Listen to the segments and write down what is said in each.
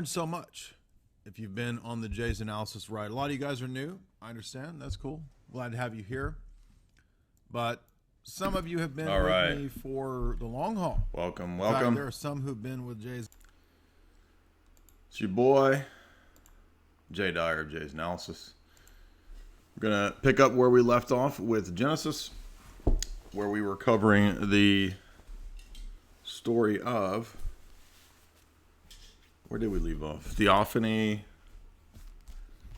learned so much. If you've been on the Jay's Analysis ride, a lot of you guys are new. I understand. That's cool. Glad to have you here. But some of you have been with me for the long haul. Welcome. In fact, there are some who've been with Jay's. It's your boy, Jay Dyer of Jay's Analysis. We're going to pick up where we left off with Genesis, where we were covering the story of, where did we leave off? Theophany,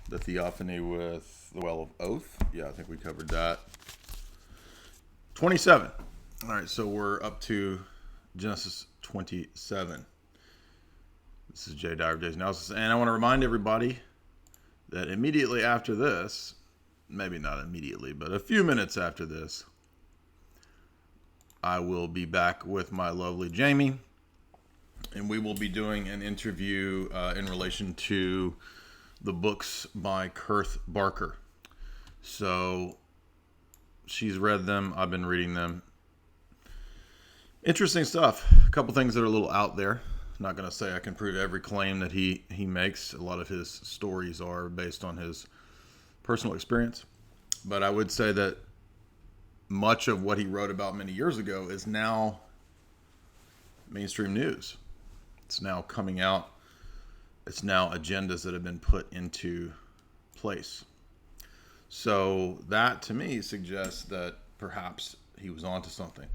the theophany with the Well of Oath. Yeah, I think we covered that. 27. All right, so we're up to Genesis 27. This is Jay Dyer of Jay's Analysis, and I want to remind everybody that immediately after this, maybe not immediately, but a few minutes after this, I will be back with my lovely Jamie, and we will be doing an interview in relation to the books by Kurth Barker. So she's read them. I've been reading them. Interesting stuff. A couple things that are a little out there. I'm not going to say I can prove every claim that he makes. A lot of his stories are based on his personal experience. But I would say that much of what he wrote about many years ago is now mainstream news. It's now coming out. It's now agendas that have been put into place. So that, to me, suggests that perhaps he was onto something.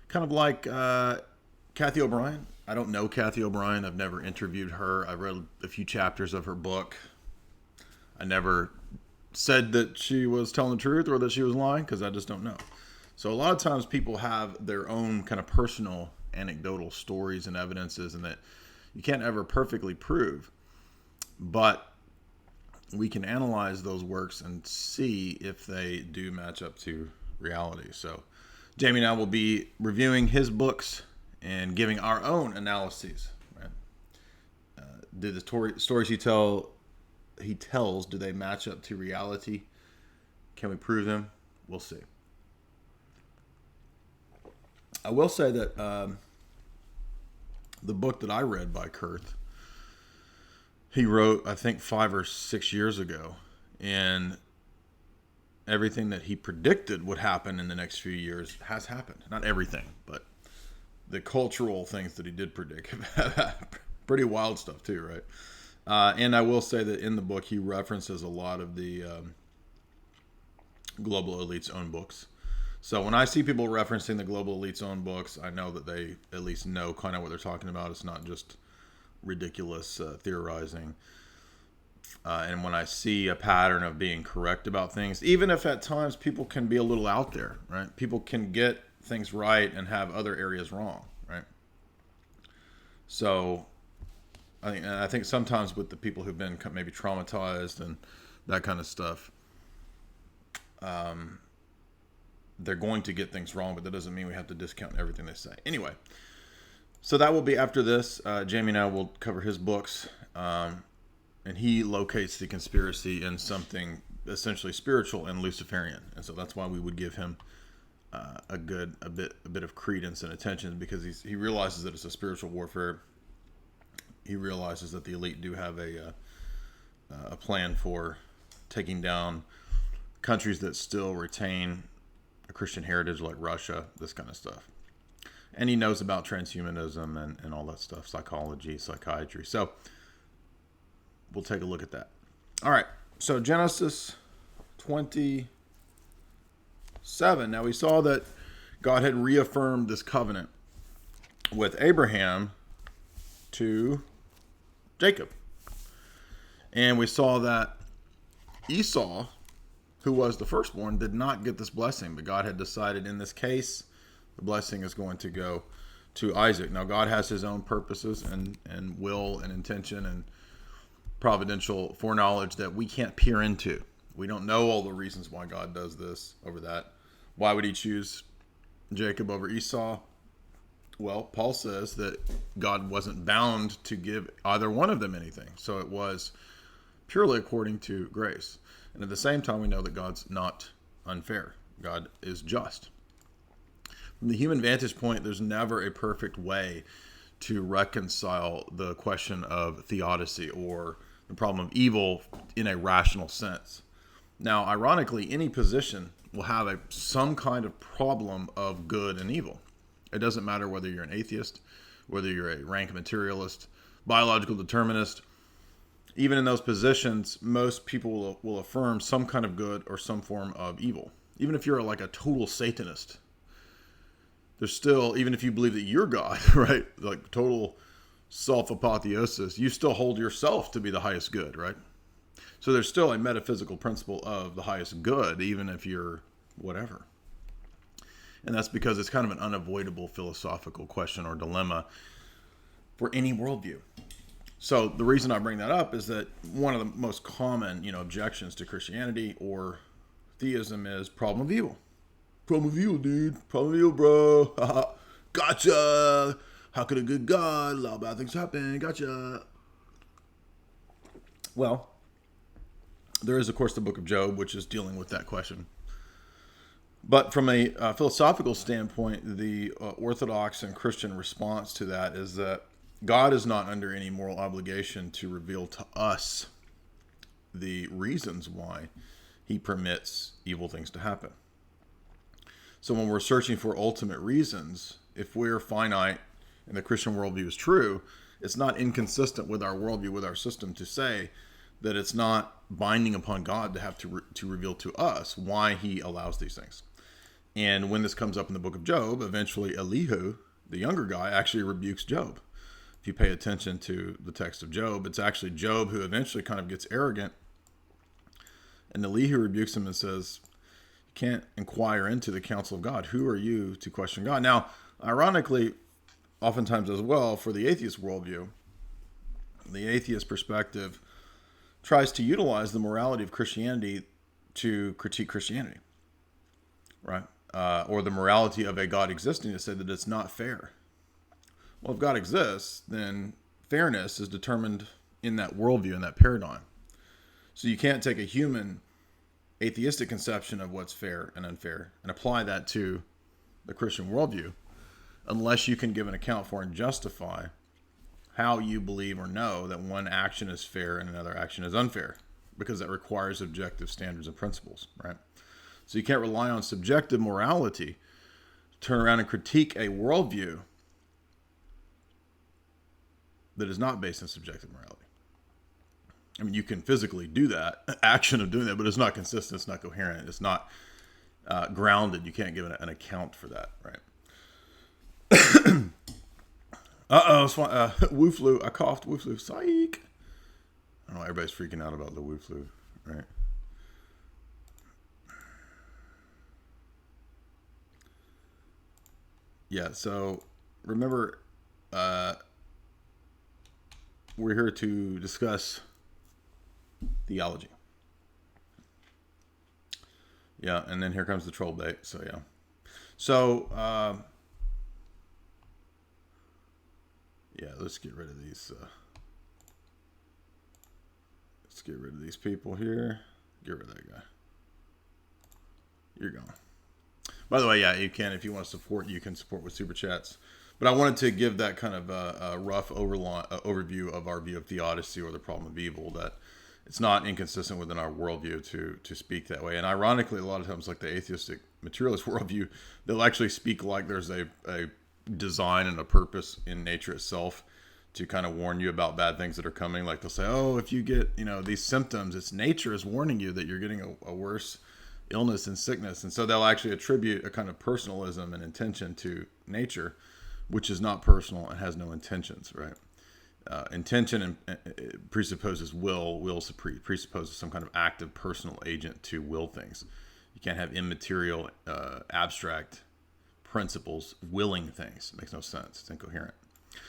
Kind of like Kathy O'Brien. I don't know Kathy O'Brien. I've never interviewed her. I read a few chapters of her book. I never said that she was telling the truth or that she was lying, because I just don't know. So a lot of times people have their own kind of personal anecdotal stories and evidences, and that you can't ever perfectly prove. But we can analyze those works and see if they do match up to reality. So Jamie and I will be reviewing his books and giving our own analyses. Right? Do the stories he tells, do they match up to reality? Can we prove them? We'll see. I will say that the book that I read by Kurth, he wrote, I think, 5 or 6 years ago, and everything that he predicted would happen in the next few years has happened. Not everything, but the cultural things that he did predict have happened. Pretty wild stuff too, right? And I will say that in the book, he references a lot of the global elite's own books. So when I see people referencing the global elite's own books, I know that they at least know kind of what they're talking about. It's not just ridiculous theorizing. And when I see a pattern of being correct about things, even if at times people can be a little out there, right? People can get things right and have other areas wrong, right? So I think sometimes with the people who've been maybe traumatized and that kind of stuff, they're going to get things wrong, but that doesn't mean we have to discount everything they say. Anyway, so that will be after this. Jamie and I will cover his books, and he locates the conspiracy in something essentially spiritual and Luciferian, and so that's why we would give him a bit of credence and attention, because he realizes that it's a spiritual warfare. He realizes that the elite do have a plan for taking down countries that still retain a Christian heritage, like Russia, this kind of stuff. And he knows about transhumanism and all that stuff, psychology, psychiatry. So we'll take a look at that. All right, so Genesis 27. Now we saw that God had reaffirmed this covenant with Abraham to Jacob. And we saw that Esau, who was the firstborn, did not get this blessing. But God had decided in this case, the blessing is going to go to Isaac. Now, God has his own purposes and will and intention and providential foreknowledge that we can't peer into. We don't know all the reasons why God does this over that. Why would he choose Jacob over Esau? Well, Paul says that God wasn't bound to give either one of them anything. So it was purely according to grace. And at the same time, we know that God's not unfair. God is just. From the human vantage point, there's never a perfect way to reconcile the question of theodicy or the problem of evil in a rational sense. Now, ironically, any position will have some kind of problem of good and evil. It doesn't matter whether you're an atheist, whether you're a rank materialist, biological determinist. Even in those positions, most people will affirm some kind of good or some form of evil. Even if you're like a total Satanist, there's still, even if you believe that you're God, right? Like total self-apotheosis, you still hold yourself to be the highest good, right? So there's still a metaphysical principle of the highest good, even if you're whatever. And that's because it's kind of an unavoidable philosophical question or dilemma for any worldview. So the reason I bring that up is that one of the most common, objections to Christianity or theism is problem of evil. Problem of evil, dude. Problem of evil, bro. Gotcha. How could a good God allow bad things to happen? Gotcha. Well, there is, of course, the book of Job, which is dealing with that question. But from a philosophical standpoint, the Orthodox and Christian response to that is that God is not under any moral obligation to reveal to us the reasons why he permits evil things to happen. So when we're searching for ultimate reasons, if we're finite and the Christian worldview is true, it's not inconsistent with our worldview, with our system, to say that it's not binding upon God to have to reveal to us why he allows these things. And when this comes up in the book of Job, eventually Elihu, the younger guy, actually rebukes Job. If you pay attention to the text of Job, it's actually Job who eventually kind of gets arrogant. And Elihu rebukes him and says, you can't inquire into the counsel of God. Who are you to question God? Now, ironically, oftentimes as well, for the atheist worldview, the atheist perspective tries to utilize the morality of Christianity to critique Christianity, right? Or the morality of a God existing to say that it's not fair. Well, if God exists, then fairness is determined in that worldview, in that paradigm. So you can't take a human atheistic conception of what's fair and unfair and apply that to the Christian worldview unless you can give an account for and justify how you believe or know that one action is fair and another action is unfair, because that requires objective standards and principles, right? So you can't rely on subjective morality to turn around and critique a worldview that is not based on subjective morality. I mean, you can physically do that, action of doing that, but it's not consistent, it's not coherent, it's not grounded. You can't give an account for that, right? Woo flu. I coughed. Woo flu. Psych. I don't know. Everybody's freaking out about the woo flu, right? Yeah. So remember, we're here to discuss theology. Yeah, and then here comes the troll bait. So yeah. So yeah, let's get rid of these. Let's get rid of these people here. Get rid of that guy. You're gone. By the way, yeah, you can, if you want to support, you can support with super chats. But I wanted to give that kind of a rough overview of our view of theodicy or the problem of evil, that it's not inconsistent within our worldview to speak that way. And ironically, a lot of times, like the atheistic materialist worldview, they'll actually speak like there's a design and a purpose in nature itself to kind of warn you about bad things that are coming. Like they'll say, oh, if you get, these symptoms, it's nature is warning you that you're getting a worse illness and sickness. And so they'll actually attribute a kind of personalism and intention to nature, which is not personal and has no intentions, right? Intention presupposes will presupposes some kind of active personal agent to will things. You can't have immaterial, abstract principles willing things. It makes no sense. It's incoherent.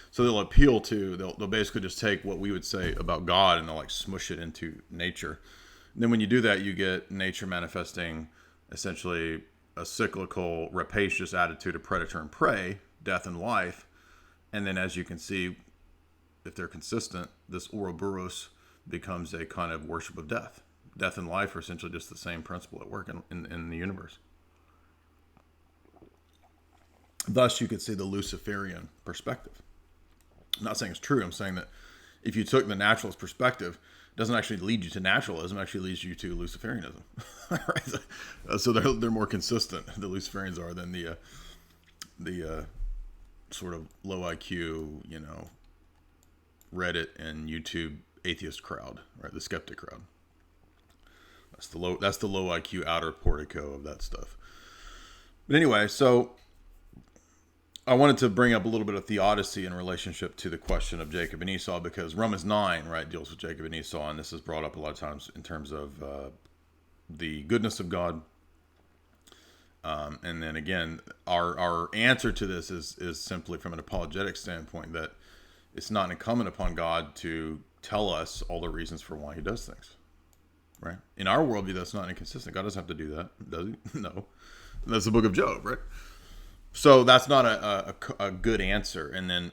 So they'll basically just take what we would say about God and they'll like smush it into nature. And then when you do that, you get nature manifesting essentially a cyclical, rapacious attitude of predator and prey, death and life. And then as you can see, if they're consistent, this Ouroboros becomes a kind of worship of death. Death and life are essentially just the same principle at work in the universe. Thus, you could see the Luciferian perspective. I'm not saying it's true. I'm saying that if you took the naturalist perspective, it doesn't actually lead you to naturalism. It actually leads you to Luciferianism. Right? So they're more consistent, the Luciferians are, than the sort of low IQ, Reddit and YouTube atheist crowd, right? The skeptic crowd. That's the low IQ outer portico of that stuff. But anyway, so I wanted to bring up a little bit of theodicy in relationship to the question of Jacob and Esau, because Romans 9, right, deals with Jacob and Esau, and this is brought up a lot of times in terms of the goodness of God. And then again, our answer to this is simply from an apologetic standpoint, that it's not incumbent upon God to tell us all the reasons for why he does things. Right? In our worldview, that's not inconsistent. God doesn't have to do that, does he? No. That's the book of Job, right? So that's not a good answer. And then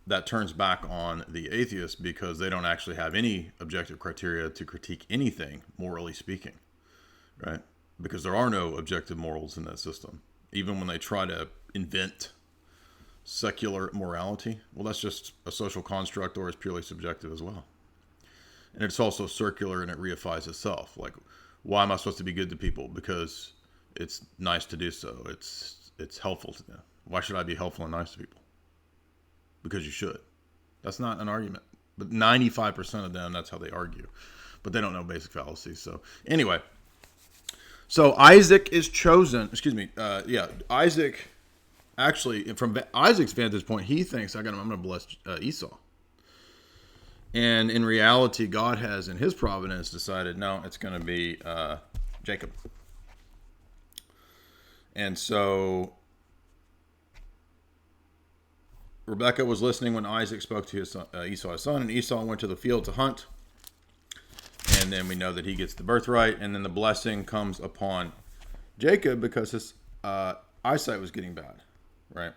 that turns back on the atheist, because they don't actually have any objective criteria to critique anything, morally speaking, right? Because there are no objective morals in that system. Even when they try to invent secular morality, well, that's just a social construct, or is purely subjective as well. And it's also circular, and it reifies itself. Like, why am I supposed to be good to people? Because it's nice to do so. It's helpful to them. Why should I be helpful and nice to people? Because you should. That's not an argument. But 95% of them, that's how they argue. But they don't know basic fallacies. So anyway, so Isaac is chosen. Isaac, actually, from Isaac's vantage point, he thinks, I'm going to bless Esau. And in reality, God has, in his providence, decided, no, it's going to be Jacob. And so Rebekah was listening when Isaac spoke to his son, Esau, his son, and Esau went to the field to hunt. And then we know that he gets the birthright, and then the blessing comes upon Jacob because his eyesight was getting bad, right?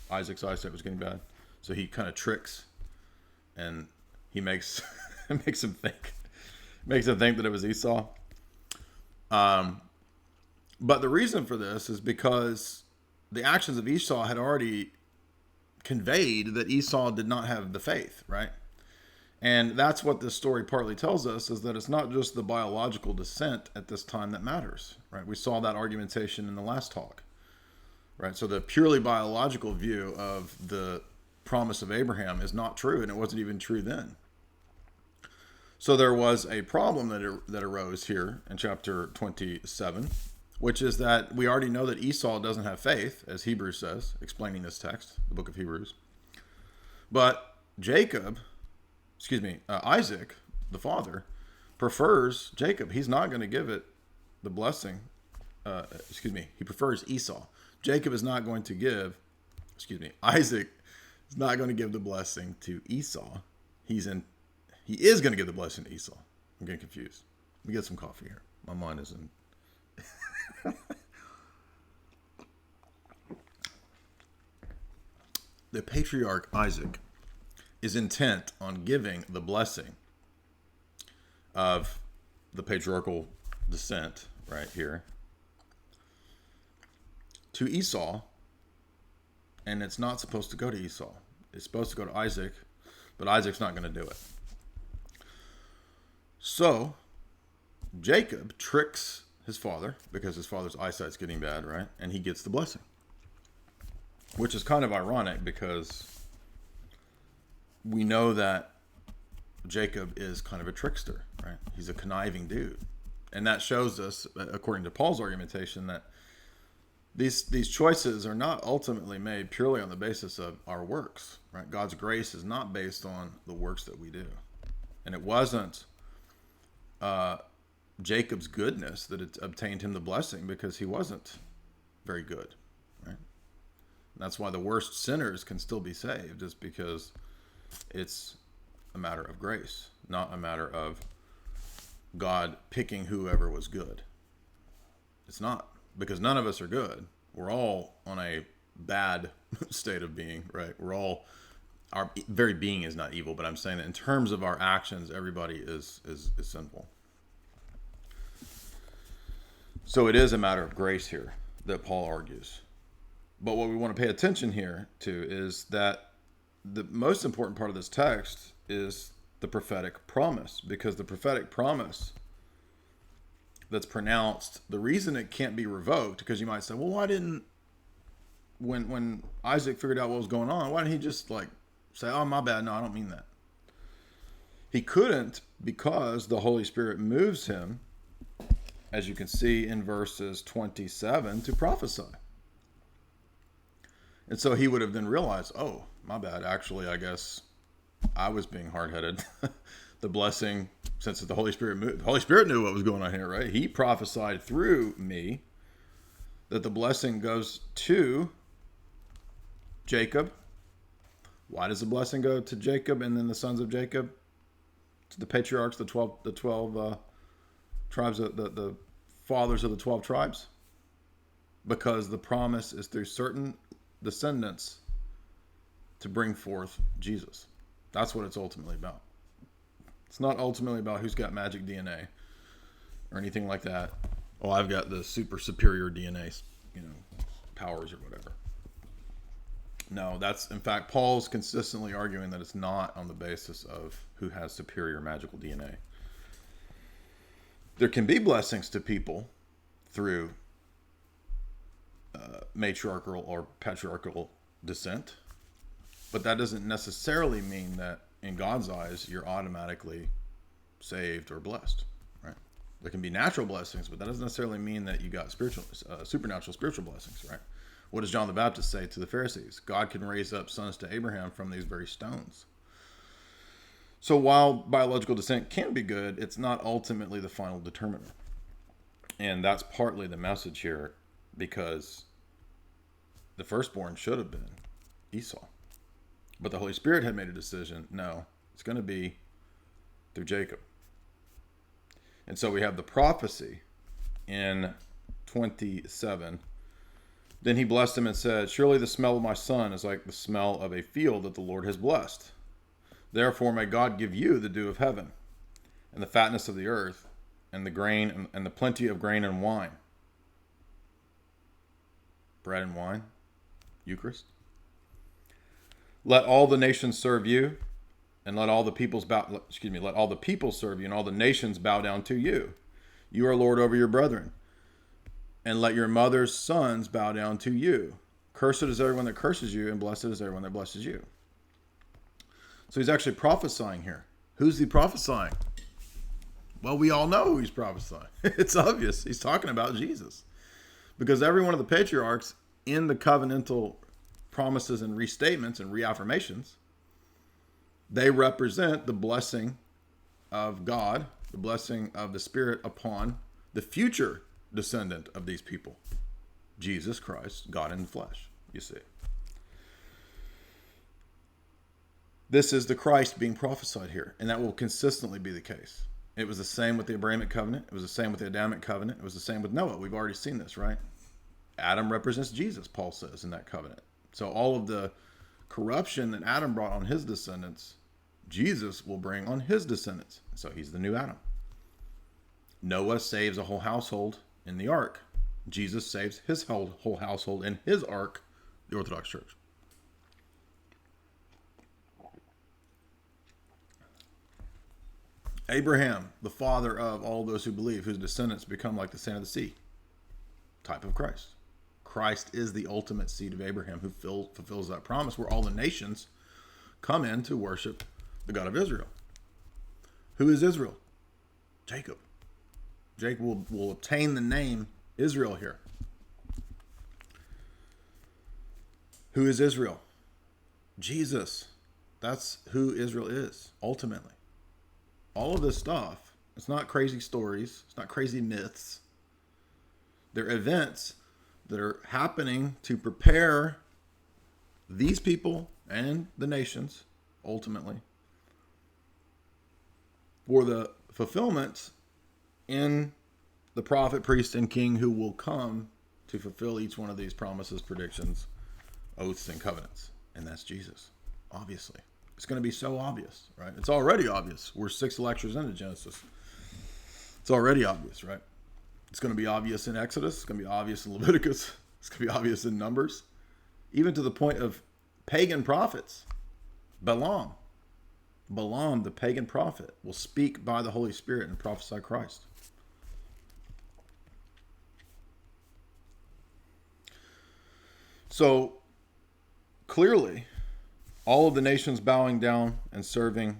Isaac's eyesight was getting bad. So he kind of tricks, and he makes makes him think that it was Esau. But the reason for this is because the actions of Esau had already conveyed that Esau did not have the faith, right? And that's what this story partly tells us, is that it's not just the biological descent at this time that matters, right? We saw that argumentation in the last talk, right? So the purely biological view of the promise of Abraham is not true, and it wasn't even true then. So there was a problem that arose here in chapter 27, which is that we already know that Esau doesn't have faith, as Hebrews says, explaining this text, the book of Hebrews. But Isaac, the father, prefers Jacob. He's not going to give it the blessing. He prefers Esau. Jacob is not going to give, Isaac is not going to give the blessing to Esau. He is going to give the blessing to Esau. I'm getting confused. Let me get some coffee here. My mind is in. The patriarch Isaac is intent on giving the blessing of the patriarchal descent right here to Esau, and it's not supposed to go to Esau. It's supposed to go to Isaac, but Isaac's not going to do it. So Jacob tricks his father, because his father's eyesight's getting bad, right? And he gets the blessing, which is kind of ironic, because we know that Jacob is kind of a trickster, right? He's a conniving dude. And that shows us, according to Paul's argumentation, that these choices are not ultimately made purely on the basis of our works, right? God's grace is not based on the works that we do. And it wasn't Jacob's goodness that it obtained him the blessing, because he wasn't very good, right? And that's why the worst sinners can still be saved, is because it's a matter of grace, not a matter of God picking whoever was good. It's not, because none of us are good. We're all on a bad state of being, right? Our very being is not evil, but I'm saying that in terms of our actions, everybody is sinful. So it is a matter of grace here that Paul argues. But what we want to pay attention here to is that the most important part of this text is the prophetic promise, because the prophetic promise that's pronounced, the reason it can't be revoked, because you might say, well, why didn't, when Isaac figured out what was going on, why didn't he just like say, oh, my bad, no, I don't mean that. He couldn't, because the Holy Spirit moves him, as you can see in verses 27, to prophesy. And so he would have then realized, oh, my bad, actually, I guess I was being hard-headed. The blessing, since the Holy Spirit moved, the Holy Spirit knew what was going on here, right? He prophesied through me that the blessing goes to Jacob. Why does the blessing go to Jacob and then the sons of Jacob? To the patriarchs, the 12 tribes, the fathers of the 12 tribes? Because the promise is through certain descendants to bring forth Jesus. That's what it's ultimately about. It's not ultimately about who's got magic DNA or anything like that. Oh, I've got the super superior DNA, powers or whatever. No, that's, in fact, Paul's consistently arguing that it's not on the basis of who has superior magical DNA. There can be blessings to people through matriarchal or patriarchal descent, but that doesn't necessarily mean that in God's eyes you're automatically saved or blessed, right? There can be natural blessings, but that doesn't necessarily mean that you got supernatural spiritual blessings, right? What does John the Baptist say to the Pharisees? God can raise up sons to Abraham from these very stones. So while biological descent can be good, it's not ultimately the final determinant. And that's partly the message here, because the firstborn should have been Esau. But the Holy Spirit had made a decision, no, it's going to be through Jacob. And so we have the prophecy in 27. Then he blessed him and said, surely the smell of my son is like the smell of a field that the Lord has blessed. Therefore may God give you the dew of heaven, and the fatness of the earth, and the grain, and the plenty of grain and wine. Bread and wine, Eucharist. Let all the nations serve you, and let all the peoples let all the people serve you, and all the nations bow down to you. You are Lord over your brethren. And let your mother's sons bow down to you. Cursed is everyone that curses you, and blessed is everyone that blesses you. So he's actually prophesying here. Who's he prophesying? Well, we all know who he's prophesying. It's obvious. He's talking about Jesus. Because every one of the patriarchs in the covenantal promises and restatements and reaffirmations, they represent the blessing of God, the blessing of the Spirit upon the future descendant of these people, Jesus Christ, God in the flesh, you see. This is the Christ being prophesied here, and that will consistently be the case. It was the same with the Abrahamic covenant. It was the same with the Adamic covenant. It was the same with Noah. We've already seen this, right? Adam represents Jesus, Paul says, in that covenant. So all of the corruption that Adam brought on his descendants, Jesus will bring on his descendants. So he's the new Adam. Noah saves a whole household in the ark. Jesus saves his whole household in his ark, the Orthodox Church. Abraham, the father of all those who believe, whose descendants become like the sand of the sea. Type of Christ. Christ is the ultimate seed of Abraham, who fulfills that promise where all the nations come in to worship the God of Israel. Who is Israel? Jacob. Jacob will obtain the name Israel here. Who is Israel? Jesus. That's who Israel is, ultimately. All of this stuff, it's not crazy stories. It's not crazy myths. They're events that are happening to prepare these people and the nations, ultimately, for the fulfillment in the prophet, priest, and king who will come to fulfill each one of these promises, predictions, oaths, and covenants. And that's Jesus, obviously. It's going to be so obvious, right? It's already obvious. We're 6 lectures into Genesis. It's already obvious, right? It's going to be obvious in Exodus. It's going to be obvious in Leviticus. It's going to be obvious in Numbers. even to the point of pagan prophets. Balaam, the pagan prophet, will speak by the Holy Spirit and prophesy Christ. So, clearly, all of the nations bowing down and serving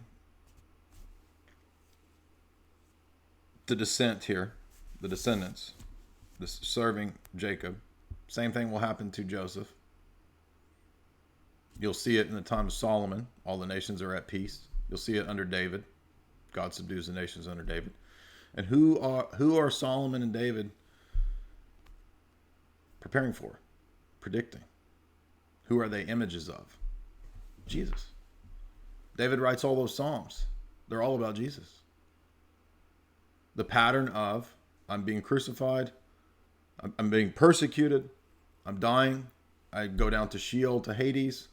the descendants, serving Jacob. Same thing will happen to Joseph. You'll see it in the time of Solomon. All the nations are at peace. You'll see it under David. God subdues the nations under David. And who are Solomon and David preparing for? Predicting. Who are they images of? Jesus. David writes all those Psalms. They're all about Jesus. The pattern of, I'm being crucified, I'm being persecuted, I'm dying, I go down to Sheol, to Hades,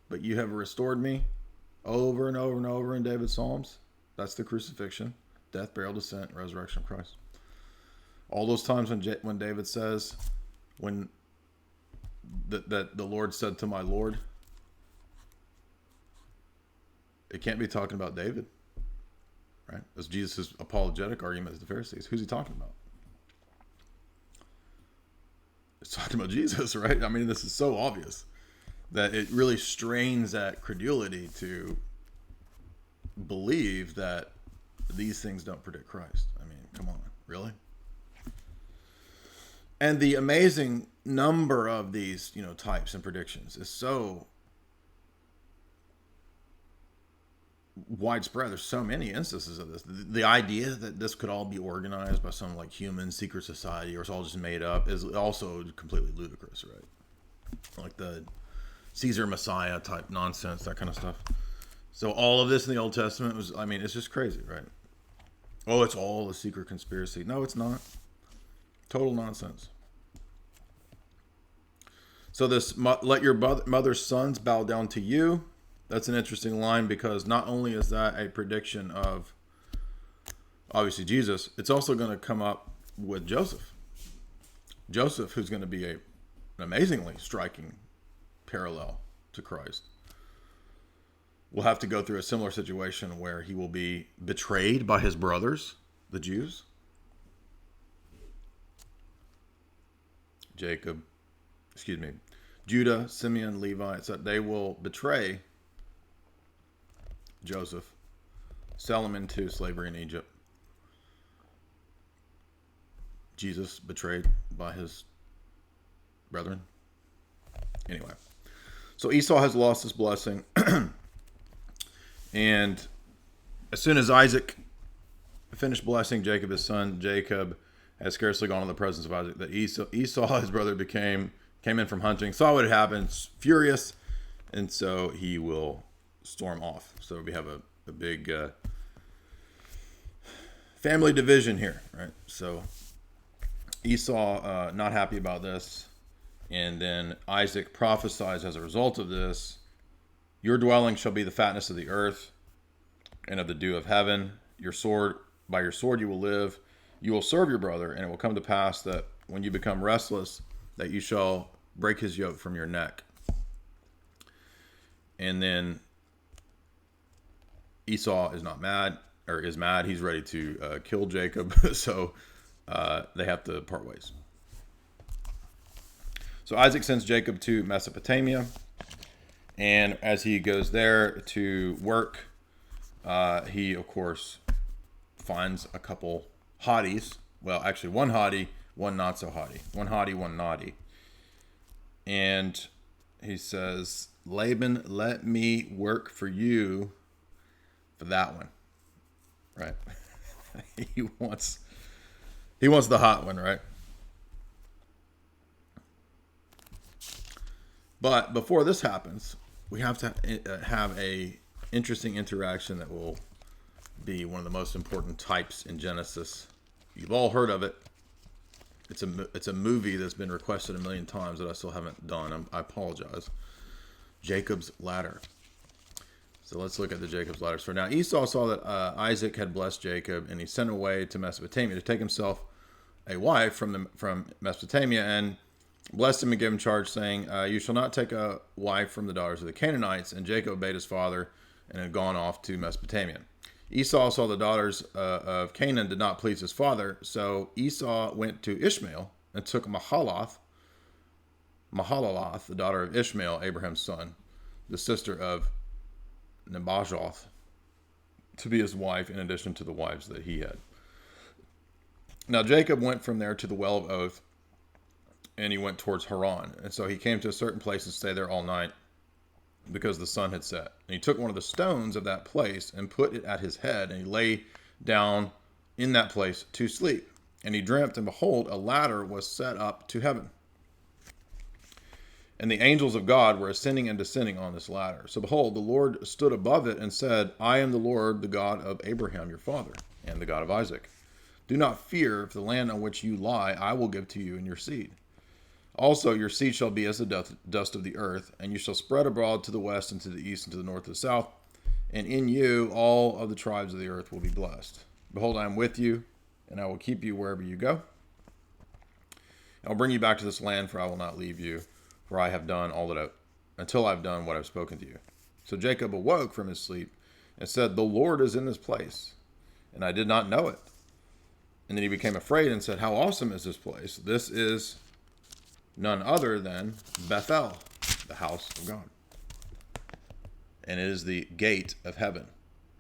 but you have restored me, over and over and over in David's Psalms. That's the crucifixion, death, burial, descent, resurrection of Christ. All those times when David says, when that the Lord said to my Lord, it can't be talking about David, right? That's Jesus' apologetic argument to the Pharisees. Who's he talking about? It's talking about Jesus, right? I mean, this is so obvious that it really strains at credulity to believe that these things don't predict Christ. I mean, come on, really? And the amazing number of these, types and predictions is so widespread. There's so many instances of this. The idea that this could all be organized by some like human secret society, or it's all just made up, is also completely ludicrous, right? Like the Caesar Messiah type nonsense, that kind of stuff. So all of this in the Old Testament it's just crazy, right? Oh, it's all a secret conspiracy. No, it's not. Total nonsense. So this, let your mother's sons bow down to you. That's an interesting line, because not only is that a prediction of, obviously, Jesus, it's also going to come up with Joseph. Joseph, who's going to be an amazingly striking parallel to Christ, will have to go through a similar situation where he will be betrayed by his brothers, the Jews. Judah, Simeon, Levi, so they will betray Joseph, sell him into slavery in Egypt. Jesus betrayed by his brethren. Anyway, so Esau has lost his blessing. And as soon as Isaac finished blessing Jacob, his son, Jacob had scarcely gone in the presence of Isaac, that Esau, his brother, came in from hunting, saw what had happened, furious, and so he will storm off. So we have a big family division here, right? So Esau not happy about this, and then Isaac prophesies as a result of this, your dwelling shall be the fatness of the earth and of the dew of heaven. By your sword you will live. You will serve your brother, and it will come to pass that when you become restless, that you shall break his yoke from your neck. And then Esau is not mad, or is mad. He's ready to kill Jacob. So they have to part ways. So Isaac sends Jacob to Mesopotamia. And as he goes there to work, he, of course, finds a couple hotties. Well, actually, one hottie, one not so hottie. One hottie, one naughty. And he says, Laban, let me work for you for that one. Right? He wants the hot one, right? But before this happens, we have to have a interesting interaction that will be one of the most important types in Genesis. You've all heard of it. It's a movie that's been requested 1,000,000 times that I still haven't done. I apologize. Jacob's ladder. So let's look at the Jacob's ladder. So now Esau saw that Isaac had blessed Jacob, and he sent away to Mesopotamia to take himself a wife from Mesopotamia, and blessed him and gave him charge, saying, you shall not take a wife from the daughters of the Canaanites. And Jacob obeyed his father and had gone off to Mesopotamia. Esau saw the daughters of Canaan did not please his father, so Esau went to Ishmael and took Mahalath, the daughter of Ishmael, Abraham's son, the sister of Nebajoth, to be his wife in addition to the wives that he had. Now Jacob went from there to the well of oath, and he went towards Haran. And so he came to a certain place and stayed there all night, because the sun had set. And he took one of the stones of that place and put it at his head, and he lay down in that place to sleep. And he dreamt, and behold, a ladder was set up to heaven. And the angels of God were ascending and descending on this ladder. So behold, the Lord stood above it and said, I am the Lord, the God of Abraham your father, and the God of Isaac. Do not fear, for the land on which you lie I will give to you and your seed. Also, your seed shall be as the dust of the earth, and you shall spread abroad to the west and to the east and to the north and the south. And in you all of the tribes of the earth will be blessed. Behold, I am with you, and I will keep you wherever you go. I will bring you back to this land, for I will not leave you, for I have done until I have done what I have spoken to you. So Jacob awoke from his sleep and said, the Lord is in this place, and I did not know it. And then he became afraid and said, how awesome is this place? This is none other than Bethel, the house of God. And it is the gate of heaven.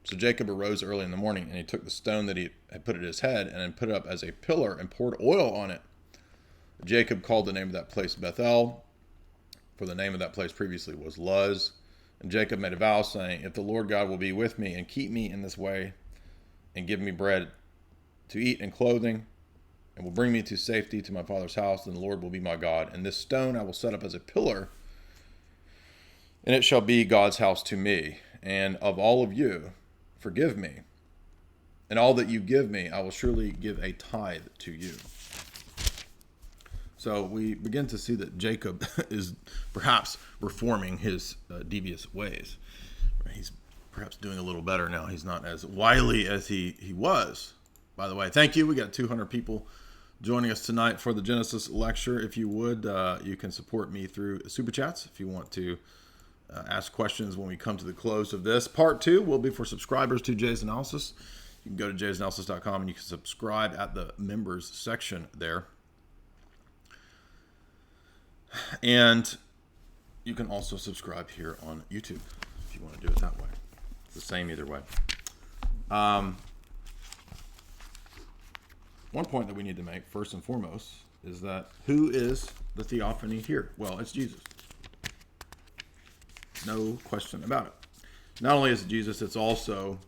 So Jacob arose early in the morning, and he took the stone that he had put at his head, and then put it up as a pillar, and poured oil on it. Jacob called the name of that place Bethel, for the name of that place previously was Luz. And Jacob made a vow, saying, if the Lord God will be with me, and keep me in this way, and give me bread to eat and clothing, and will bring me to safety to my father's house, and the Lord will be my God. And this stone I will set up as a pillar, and it shall be God's house to me. And of all of you, forgive me. And all that you give me, I will surely give a tithe to you. So we begin to see that Jacob is perhaps reforming his devious ways. He's perhaps doing a little better now. He's not as wily as he was. By the way, thank you. We got 200 people joining us tonight for the Genesis lecture. If you would, you can support me through Super Chats if you want to ask questions when we come to the close of this. Part 2 will be for subscribers to Jay's Analysis. You can go to jaysanalysis.com and you can subscribe at the members section there. And you can also subscribe here on YouTube if you want to do it that way. It's the same either way. One point that we need to make, first and foremost, is that who is the theophany here? Well, it's Jesus. No question about it. Not only is it Jesus, it's also,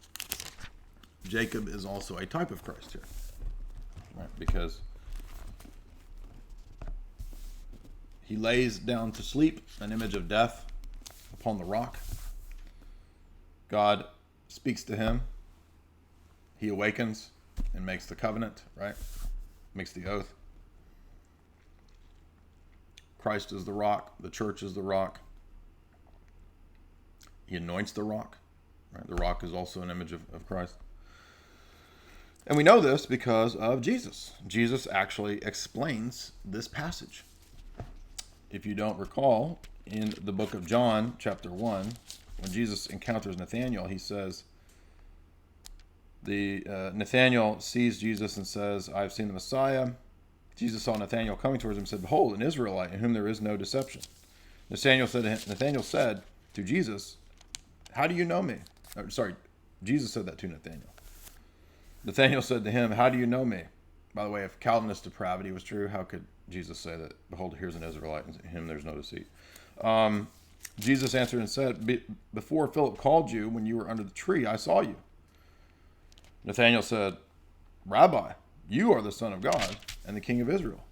Jacob is also a type of Christ here. Right? Because he lays down to sleep, an image of death upon the rock. God speaks to him. He awakens and makes the covenant, right? Makes the oath. Christ is the rock. The church is the rock. He anoints the rock. Right? The rock is also an image of Christ. And we know this because of Jesus. Jesus actually explains this passage. If you don't recall, in the book of John, chapter 1, when Jesus encounters Nathanael, he says, Nathanael sees Jesus and says, I've seen the Messiah. Jesus saw Nathanael coming towards him and said, behold, an Israelite in whom there is no deception. Nathanael said to Jesus, how do you know me? Jesus said that to Nathanael. Nathanael said to him, how do you know me? By the way, if Calvinist depravity was true, how could Jesus say that, behold, here's an Israelite, and in him there's no deceit? Jesus answered and said, before Philip called you, when you were under the tree, I saw you. Nathanael said, Rabbi, you are the Son of God and the King of Israel.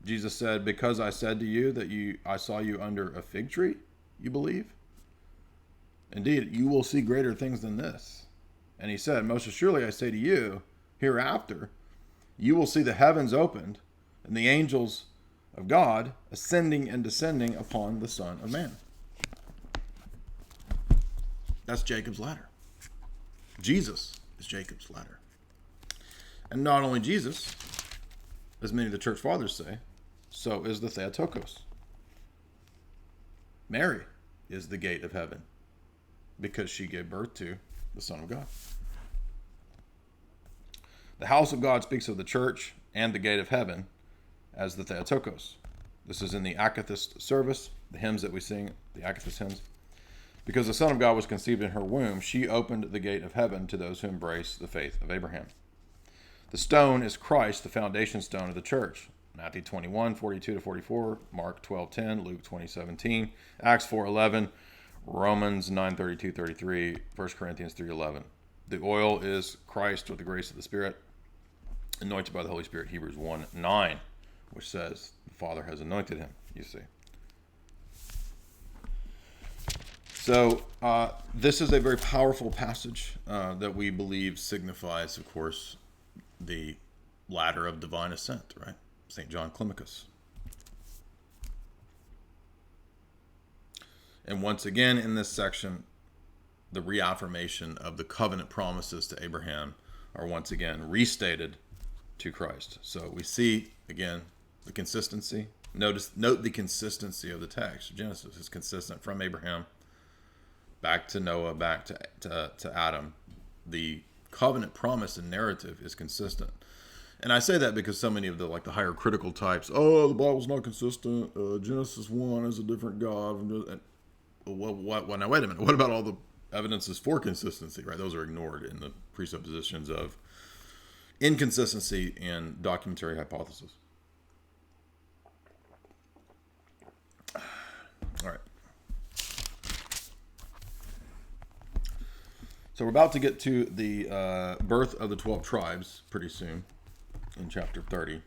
Jesus said, because I said to you that I saw you under a fig tree, you believe? Indeed, you will see greater things than this. And he said, most assuredly I say to you, hereafter, you will see the heavens opened and the angels of God ascending and descending upon the Son of Man. That's Jacob's ladder. Jesus is Jacob's ladder. And not only Jesus, as many of the church fathers say, so is the Theotokos. Mary is the gate of heaven because she gave birth to the Son of God. The house of God speaks of the church and the gate of heaven as the Theotokos. This is in the Atheist service, the hymns that we sing, the Atheist hymns. Because the Son of God was conceived in her womb, she opened the gate of heaven to those who embrace the faith of Abraham. The stone is Christ, the foundation stone of the church. Matthew 21, 42-44, Mark 12:10, Luke 20:17, Acts 4:11, Romans 9:32-33, 1 Corinthians 3:11. The oil is Christ with the grace of the Spirit, anointed by the Holy Spirit, Hebrews 1:9, which says the Father has anointed him, you see. So this is a very powerful passage that we believe signifies, of course, the ladder of divine ascent, right? St. John Climacus. And once again in this section, the reaffirmation of the covenant promises to Abraham are once again restated to Christ. So we see, again, the consistency. Note the consistency of the text. Genesis is consistent from Abraham back to Noah, back to Adam. The covenant promise and narrative is consistent. And I say that because so many of the higher critical types, the Bible's not consistent. Genesis 1 is a different God. And, well, now wait a minute. What about all the evidences for consistency? Right? Those are ignored in the presuppositions of inconsistency and documentary hypothesis. All right. So we're about to get to the birth of the 12 tribes pretty soon in chapter 30.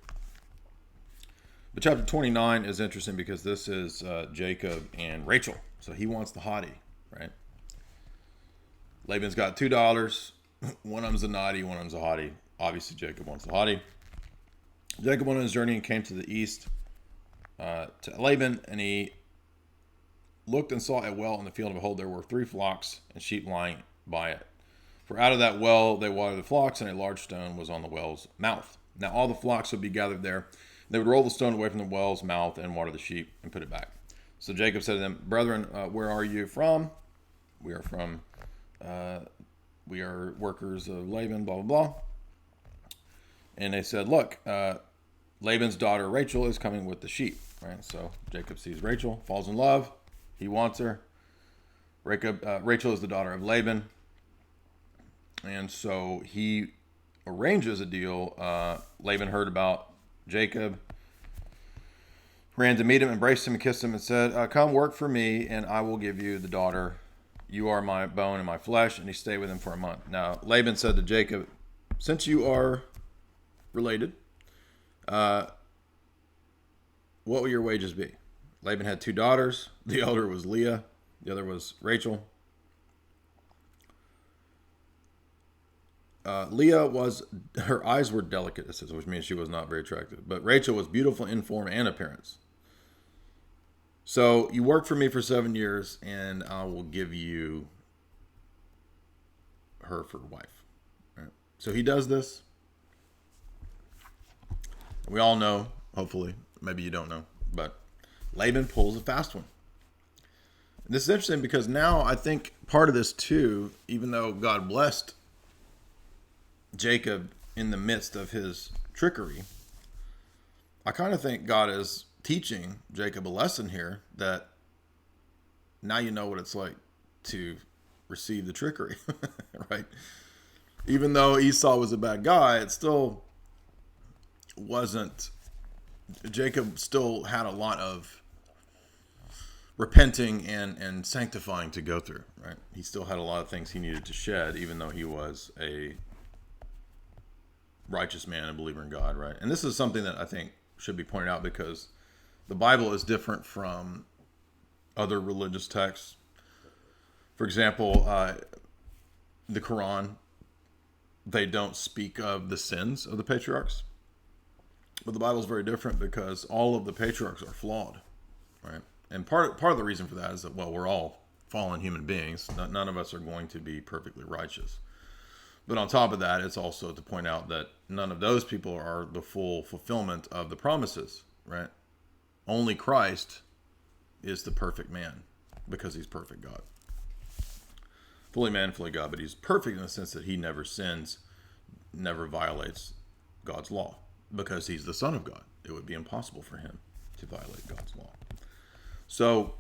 But chapter 29 is interesting because this is Jacob and Rachel. So he wants the hottie, right? Laban's got two daughters. One of them's a naughty, one of them's a hottie. Obviously, Jacob wants the hottie. Jacob went on his journey and came to the east to Laban, and he looked and saw a well in the field, and behold, there were 3 flocks and sheep lying by it. For out of that well they watered the flocks, and a large stone was on the well's mouth. Now all the flocks would be gathered there. They would roll the stone away from the well's mouth and water the sheep and put it back. So Jacob said to them, Brethren, where are you from? We are workers of Laban, blah, blah, blah. And they said, look, Laban's daughter Rachel is coming with the sheep. Right? So Jacob sees Rachel, falls in love. He wants her. Rachel is the daughter of Laban. And so he arranges a deal. Laban heard about Jacob, ran to meet him, embraced him, and kissed him, and said, come work for me, and I will give you the daughter. You are my bone and my flesh. And he stayed with him for a month. Now, Laban said to Jacob, since you are related, what will your wages be? Laban had 2 daughters. The elder was Leah. The other was Rachel. Leah her eyes were delicate, which means she was not very attractive. But Rachel was beautiful in form and appearance. So you work for me for 7 years, and I will give you her for wife. Right? So he does this. We all know, hopefully, maybe you don't know, but Laban pulls a fast one. And this is interesting because now I think part of this too, even though God blessed Jacob in the midst of his trickery, I kind of think God is teaching Jacob a lesson here that now you know what it's like to receive the trickery, right? Even though Esau was a bad guy, it still wasn't. Jacob still had a lot of repenting and sanctifying to go through, right? He still had a lot of things he needed to shed, even though he was a righteous man and believer in God, right? And this is something that I think should be pointed out because the Bible is different from other religious texts. For example, the Quran, they don't speak of the sins of the patriarchs. But the Bible is very different because all of the patriarchs are flawed, right? And part of the reason for that is that, well, we're all fallen human beings. None of us are going to be perfectly righteous. But on top of that, it's also to point out that none of those people are the full fulfillment of the promises, right? Only Christ is the perfect man because he's perfect God. Fully man, fully God, but he's perfect in the sense that he never sins, never violates God's law because he's the Son of God. It would be impossible for him to violate God's law. So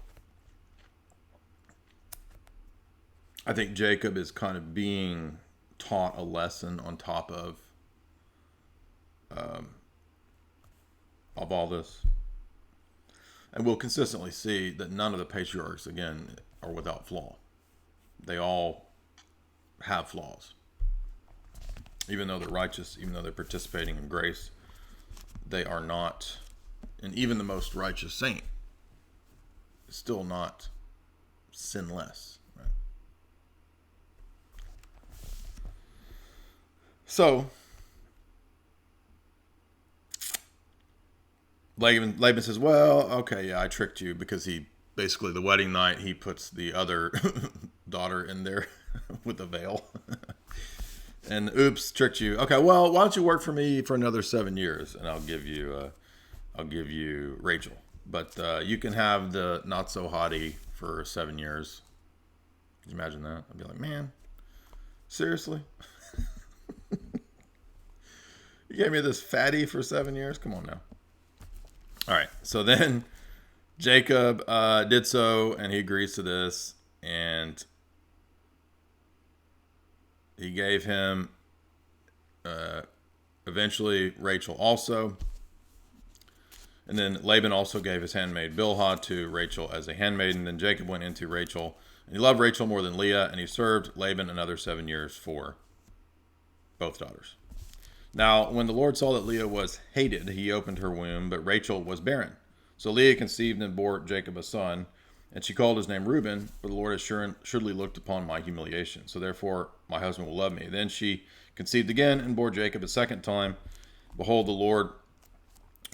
I think Jacob is kind of being taught a lesson on top of all this. And we'll consistently see that none of the patriarchs, again, are without flaw. They all have flaws. Even though they're righteous, even though they're participating in grace, they are not, and even the most righteous saint is still not sinless. Right? So, Laban says, well, okay, yeah, I tricked you, because he basically, the wedding night, he puts the other daughter in there with a veil. And oops, tricked you. Okay, well, why don't you work for me for another 7 years, and I'll give you Rachel. But you can have the not so hottie for 7 years. Can you imagine that? I'd be like, man, seriously? You gave me this fatty for 7 years? Come on now. All right, so then Jacob did so, and he agrees to this, and he gave him eventually Rachel also. And then Laban also gave his handmaid Bilhah to Rachel as a handmaiden. Then Jacob went into Rachel, and he loved Rachel more than Leah, and he served Laban another 7 years for both daughters. Now, when the Lord saw that Leah was hated, he opened her womb, but Rachel was barren. So Leah conceived and bore Jacob a son, and she called his name Reuben, for the Lord has surely looked upon my humiliation. So therefore my husband will love me. Then she conceived again and bore Jacob a second time. Behold, the Lord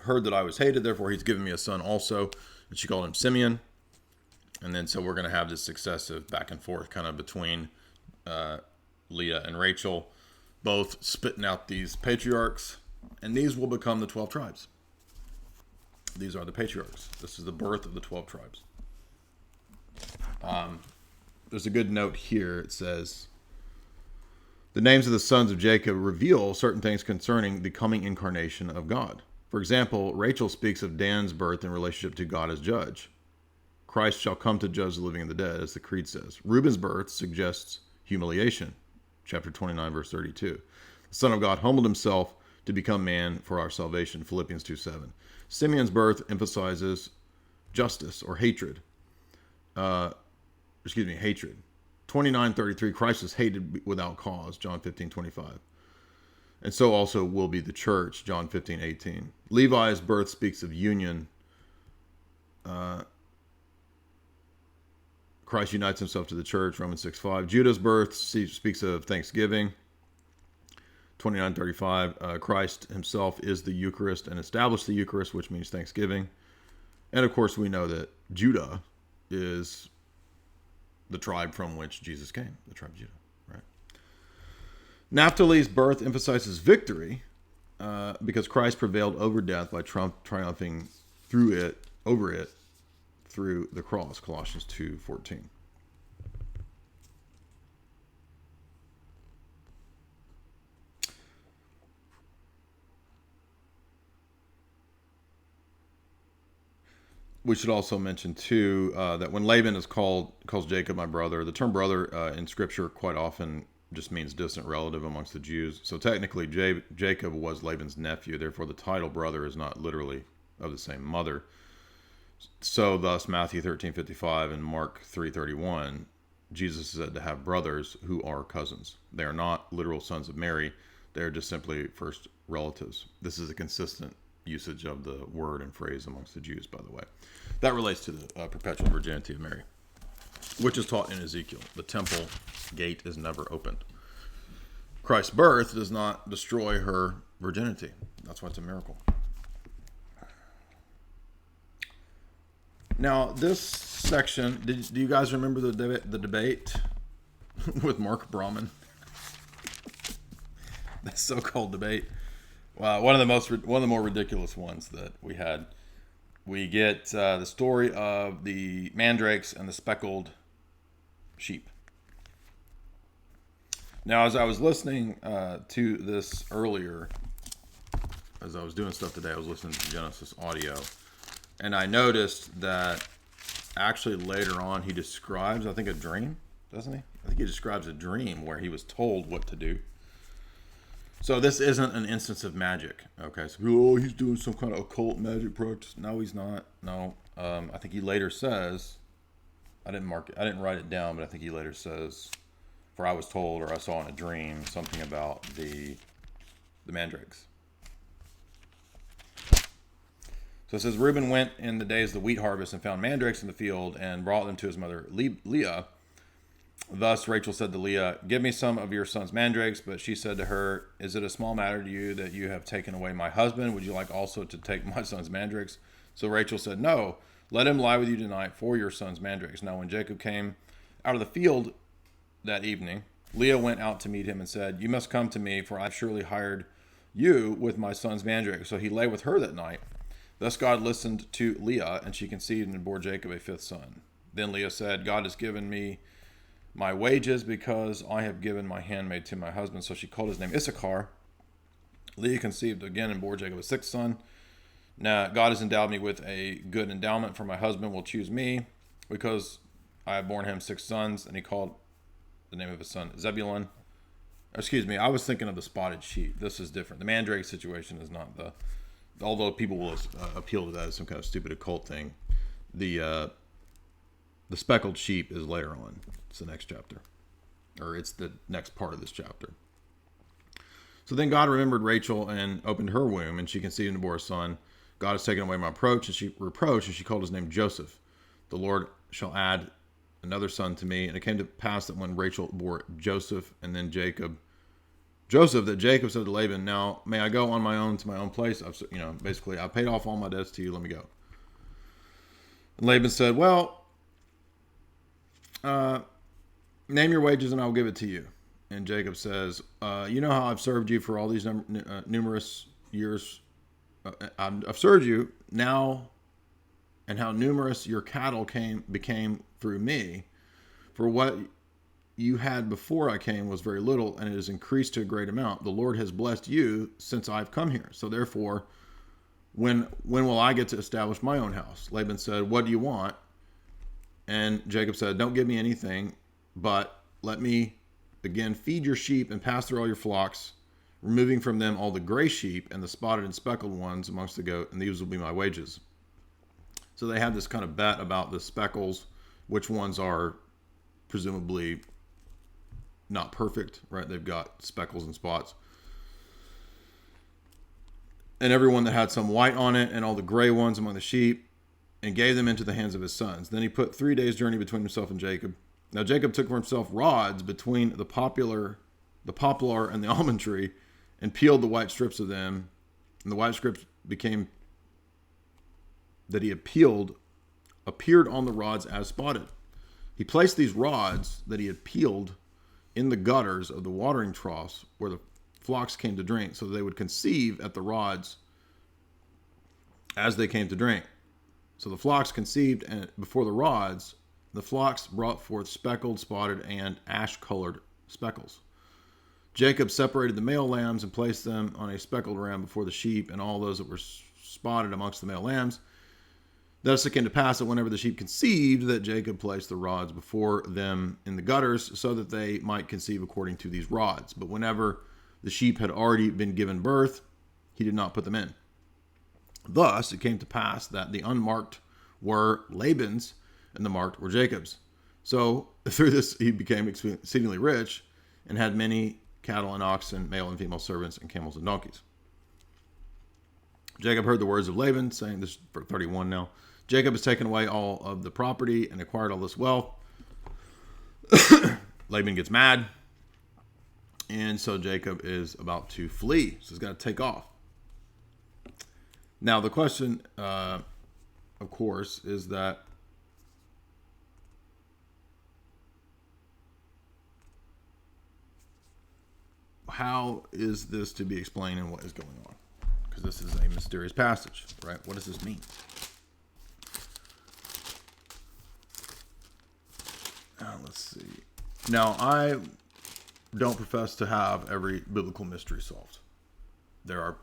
heard that I was hated, therefore he's given me a son also. And she called him Simeon. And then so we're going to have this successive back and forth kind of between Leah and Rachel, both spitting out these patriarchs, and these will become the 12 tribes. These are the patriarchs. This is the birth of the 12 tribes. There's a good note here. It says, the names of the sons of Jacob reveal certain things concerning the coming incarnation of God. For example, Rachel speaks of Dan's birth in relationship to God as judge. Christ shall come to judge the living and the dead, as the creed says. Reuben's birth suggests humiliation. Chapter 29, verse 32. The Son of God humbled himself to become man for our salvation. Philippians 2:7. Simeon's birth emphasizes justice or hatred. Hatred. 29:33. Christ is hated without cause. John 15:25. And so also will be the church. John 15:18. Levi's birth speaks of union. Christ unites himself to the church, Romans 6:5. Judah's birth speaks of thanksgiving, 29:35. Christ himself is the Eucharist and established the Eucharist, which means thanksgiving. And of course, we know that Judah is the tribe from which Jesus came, the tribe of Judah, right? Naphtali's birth emphasizes victory because Christ prevailed over death by triumphing over it, through the cross, Colossians 2:14. We should also mention too that when Laban calls Jacob my brother, the term brother in Scripture quite often just means distant relative amongst the Jews. So technically, Jacob was Laban's nephew. Therefore, the title brother is not literally of the same mother. So thus Matthew 13:55 and Mark 3:31, Jesus is said to have brothers who are cousins. They are not literal sons of Mary. They are just simply first relatives. This is a consistent usage of the word and phrase amongst the Jews, by the way. That relates to the perpetual virginity of Mary, which is taught in Ezekiel. The temple gate is never opened. Christ's birth does not destroy her virginity. That's why it's a miracle. Now, this section, do you guys remember the debate with Mark Brahman? That so-called debate. Wow, one of the more ridiculous ones that we had. we get the story of the mandrakes and the speckled sheep. Now, as I was listening to this earlier, as I was doing stuff today, I was listening to Genesis audio, and I noticed that actually later on he describes, I think, a dream, doesn't he? I think he describes a dream where he was told what to do. So this isn't an instance of magic. Okay, so oh, he's doing some kind of occult magic practice. No, he's not. No, I think he later says, I didn't write it down, but I think he later says, for I was told or I saw in a dream something about the mandrakes. So it says, Reuben went in the days of the wheat harvest and found mandrakes in the field and brought them to his mother Leah. Thus Rachel said to Leah, give me some of your son's mandrakes. But she said to her, is it a small matter to you that you have taken away my husband? Would you like also to take my son's mandrakes? So Rachel said, no, let him lie with you tonight for your son's mandrakes. Now when Jacob came out of the field that evening, Leah went out to meet him and said, you must come to me, for I've surely hired you with my son's mandrakes. So he lay with her that night. Thus God listened to Leah, and she conceived and bore Jacob a fifth son. Then Leah said, God has given me my wages because I have given my handmaid to my husband. So she called his name Issachar. Leah conceived again and bore Jacob a sixth son. Now God has endowed me with a good endowment, for my husband will choose me because I have borne him six sons. And he called the name of his son Zebulun. Excuse me, I was thinking of the spotted sheep. This is different. The mandrake situation is not the, although people will appeal to that as some kind of stupid occult thing. The speckled sheep is later on. It's the next chapter, or it's the next part of this chapter. So then God remembered Rachel and opened her womb, and she conceived and bore a son. God has taken away my reproach, and she called his name Joseph. The Lord shall add another son to me. And it came to pass that when Rachel bore Joseph and then Joseph, that Jacob said to Laban, now may I go on my own to my own place? Basically, I paid off all my debts to you. Let me go. And Laban said, well, name your wages and I will give it to you. And Jacob says, you know how I've served you for all these numerous years. I've served you now, and how numerous your cattle became through me. For what you had before I came was very little, and it has increased to a great amount. The Lord has blessed you since I've come here. So therefore, when will I get to establish my own house? Laban said, what do you want? And Jacob said, don't give me anything, but let me again feed your sheep and pass through all your flocks, removing from them all the gray sheep and the spotted and speckled ones amongst the goat, and these will be my wages. So they had this kind of bet about the speckles, which ones are presumably not perfect, right? They've got speckles and spots. And everyone that had some white on it and all the gray ones among the sheep, and gave them into the hands of his sons. Then he put 3 days' journey between himself and Jacob. Now Jacob took for himself rods between the poplar and the almond tree, and peeled the white strips of them. And the white strips that he had peeled appeared on the rods as spotted. He placed these rods that he had peeled in the gutters of the watering troughs where the flocks came to drink, so that they would conceive at the rods as they came to drink. So the flocks conceived, and before the rods, the flocks brought forth speckled, spotted, and ash-colored speckles. Jacob separated the male lambs and placed them on a speckled ram before the sheep and all those that were spotted amongst the male lambs. Thus it came to pass that whenever the sheep conceived, that Jacob placed the rods before them in the gutters, so that they might conceive according to these rods. But whenever the sheep had already been given birth, he did not put them in. Thus it came to pass that the unmarked were Laban's, and the marked were Jacob's. So through this he became exceedingly rich, and had many cattle and oxen, male and female servants, and camels and donkeys. Jacob heard the words of Laban, saying, this is for 31 now, Jacob has taken away all of the property and acquired all this wealth. Laban gets mad, and so Jacob is about to flee. So he's got to take off. Now the question, of course, is that how is this to be explained and what is going on? Because this is a mysterious passage, right? What does this mean? let's see. Now, I don't profess to have every biblical mystery solved. There are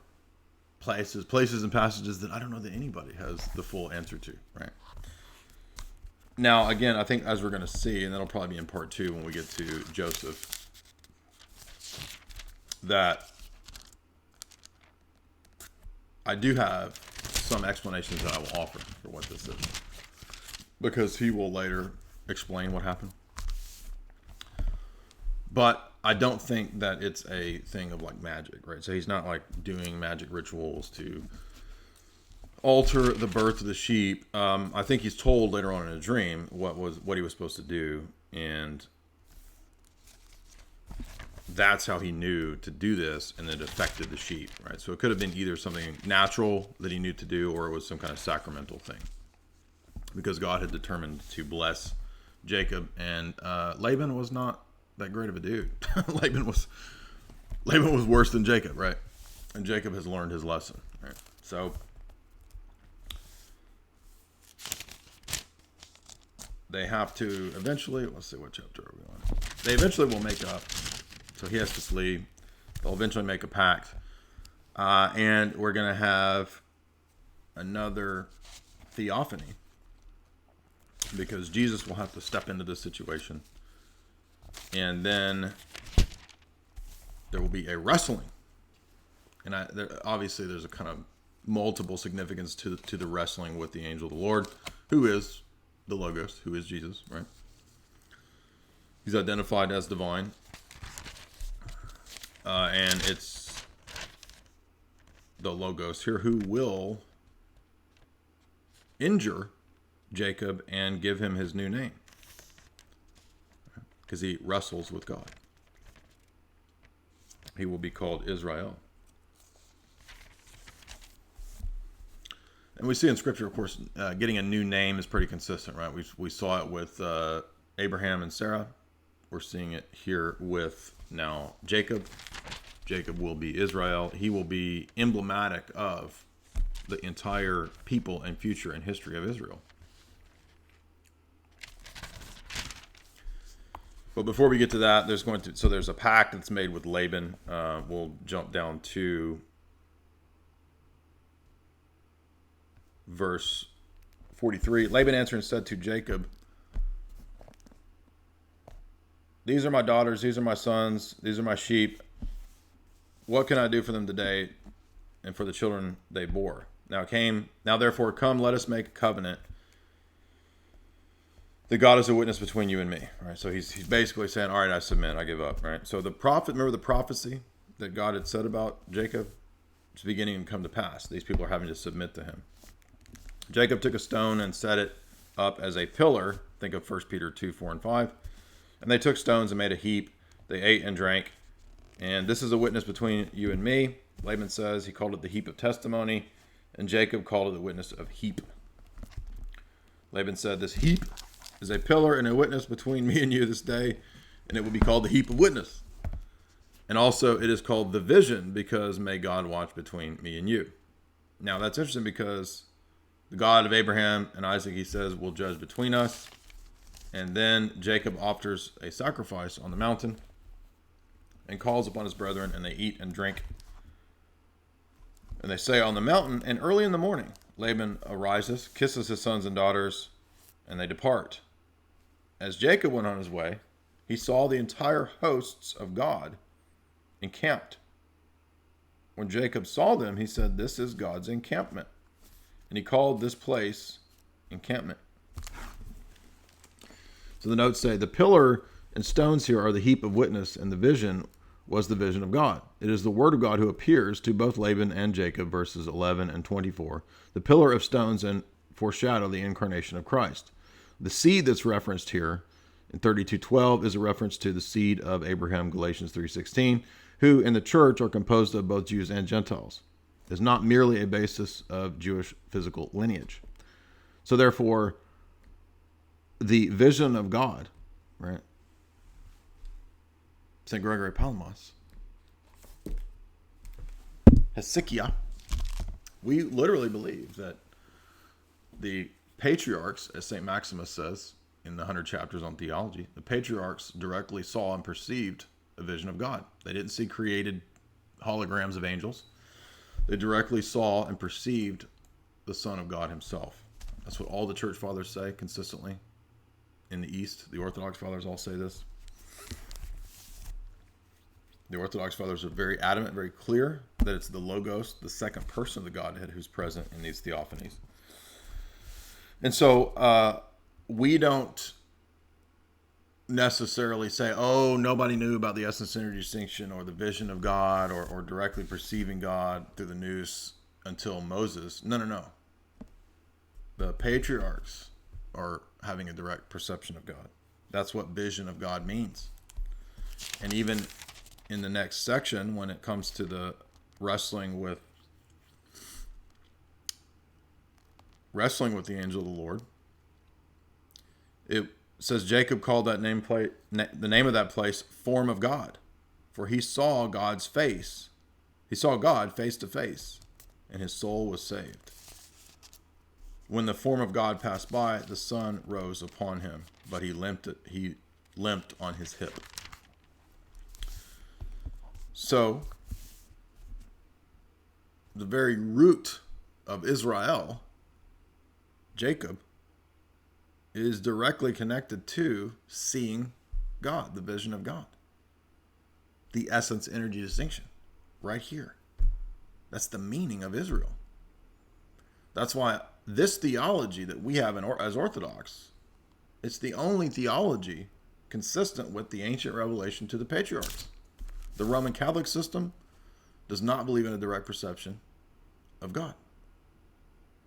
places and passages that I don't know that anybody has the full answer to, right? Now, again, I think as we're going to see, and that'll probably be in part 2 when we get to Joseph, that I do have some explanations that I will offer for what this is, because he will later explain what happened. But I don't think that it's a thing of like magic, right? So he's not like doing magic rituals to alter the birth of the sheep. I think he's told later on in a dream what he was supposed to do, and that's how he knew to do this, and it affected the sheep, right? So it could have been either something natural that he knew to do, or it was some kind of sacramental thing, because God had determined to bless Jacob, and Laban was not that great of a dude. Laban was worse than Jacob, right? And Jacob has learned his lesson, right? So they have to eventually, let's see, what chapter are we on? They eventually will make up. So he has to flee. They'll eventually make a pact. And we're going to have another theophany, because Jesus will have to step into this situation. And then there will be a wrestling. And obviously there's a kind of multiple significance to the wrestling with the angel of the Lord, who is the Logos, who is Jesus, right? He's identified as divine. And it's the Logos here who will injure Jacob and give him his new name, because he wrestles with God. He will be called Israel. And we see in Scripture, of course, getting a new name is pretty consistent, right? We saw it with Abraham and Sarah. We're seeing it here with now Jacob. Jacob will be Israel. He will be emblematic of the entire people and future and history of Israel. But before we get to that, there's a pact that's made with Laban. We'll jump down to verse 43. Laban answered and said to Jacob, "These are my daughters, these are my sons, these are my sheep. What can I do for them today and for the children they bore? Now therefore come, let us make a covenant. The God is a witness between you and me." Right? So he's basically saying, all right, I submit, I give up. Right? So remember the prophecy that God had said about Jacob? It's beginning to come to pass. These people are having to submit to him. Jacob took a stone and set it up as a pillar. Think of 1 Peter 2, 4, and 5. And they took stones and made a heap. They ate and drank. And this is a witness between you and me. Laban says he called it the heap of testimony, and Jacob called it the witness of heap. Laban said, "This heap is a pillar and a witness between me and you this day, and it will be called the heap of witness. And also it is called the vision, because may God watch between me and you." Now that's interesting, because the God of Abraham and Isaac, he says, will judge between us. And then Jacob offers a sacrifice on the mountain and calls upon his brethren, and they eat and drink. And they say on the mountain, and early in the morning, Laban arises, kisses his sons and daughters, and they depart. As Jacob went on his way, he saw the entire hosts of God encamped. When Jacob saw them, he said, "This is God's encampment." And he called this place encampment. So the notes say, the pillar and stones here are the heap of witness, and the vision was the vision of God. It is the word of God who appears to both Laban and Jacob, verses 11 and 24. The pillar of stones and foreshadow the incarnation of Christ. The seed that's referenced here in 32:12 is a reference to the seed of Abraham, Galatians 3:16, who in the church are composed of both Jews and Gentiles. It is not merely a basis of Jewish physical lineage. So therefore, the vision of God, right? St. Gregory Palamas, Hesychia, we literally believe that the patriarchs, as St. Maximus says, in the 100 chapters on theology, the patriarchs directly saw and perceived a vision of God. They didn't see created holograms of angels. They directly saw and perceived the Son of God himself. That's what all the church fathers say consistently. In the East, the Orthodox fathers all say this. The Orthodox fathers are very adamant, very clear that it's the Logos, the second person of the Godhead, who's present in these theophanies. And so we don't necessarily say, oh, nobody knew about the essence energy distinction or the vision of God or directly perceiving God through the nous until Moses. No. The patriarchs are having a direct perception of God. That's what vision of God means. And even in the next section, when it comes to the wrestling with the angel of the Lord, it says Jacob called that the name of that place form of God, for he saw God's face. He saw God face to face, and his soul was saved. When the form of God passed by, the sun rose upon him, but he limped on his hip. So, the very root of Israel, Jacob, is directly connected to seeing God, the vision of God. The essence energy distinction, right here. That's the meaning of Israel. That's why this theology that we have as Orthodox, it's the only theology consistent with the ancient revelation to the patriarchs. The Roman Catholic system does not believe in a direct perception of God.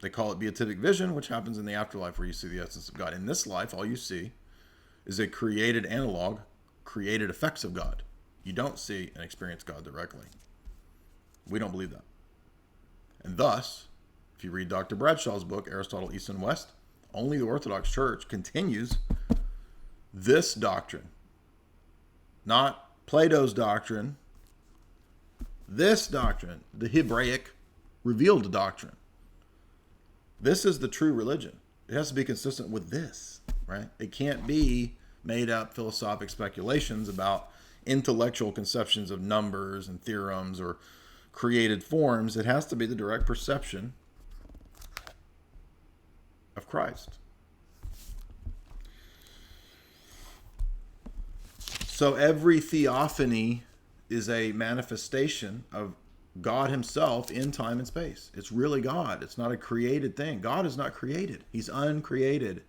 They call it beatific vision, which happens in the afterlife where you see the essence of God. In this life, all you see is a created analog, created effects of God. You don't see and experience God directly. We don't believe that. And thus, if you read Dr. Bradshaw's book, Aristotle, East and West, only the Orthodox Church continues this doctrine. Not Plato's doctrine. This doctrine, the Hebraic revealed doctrine. This is the true religion. It has to be consistent with this, right? It can't be made up philosophic speculations about intellectual conceptions of numbers and theorems or created forms. It has to be the direct perception of Christ. So every theophany is a manifestation of God himself in time and space. It's really God. It's not a created thing. God is not created. He's uncreated.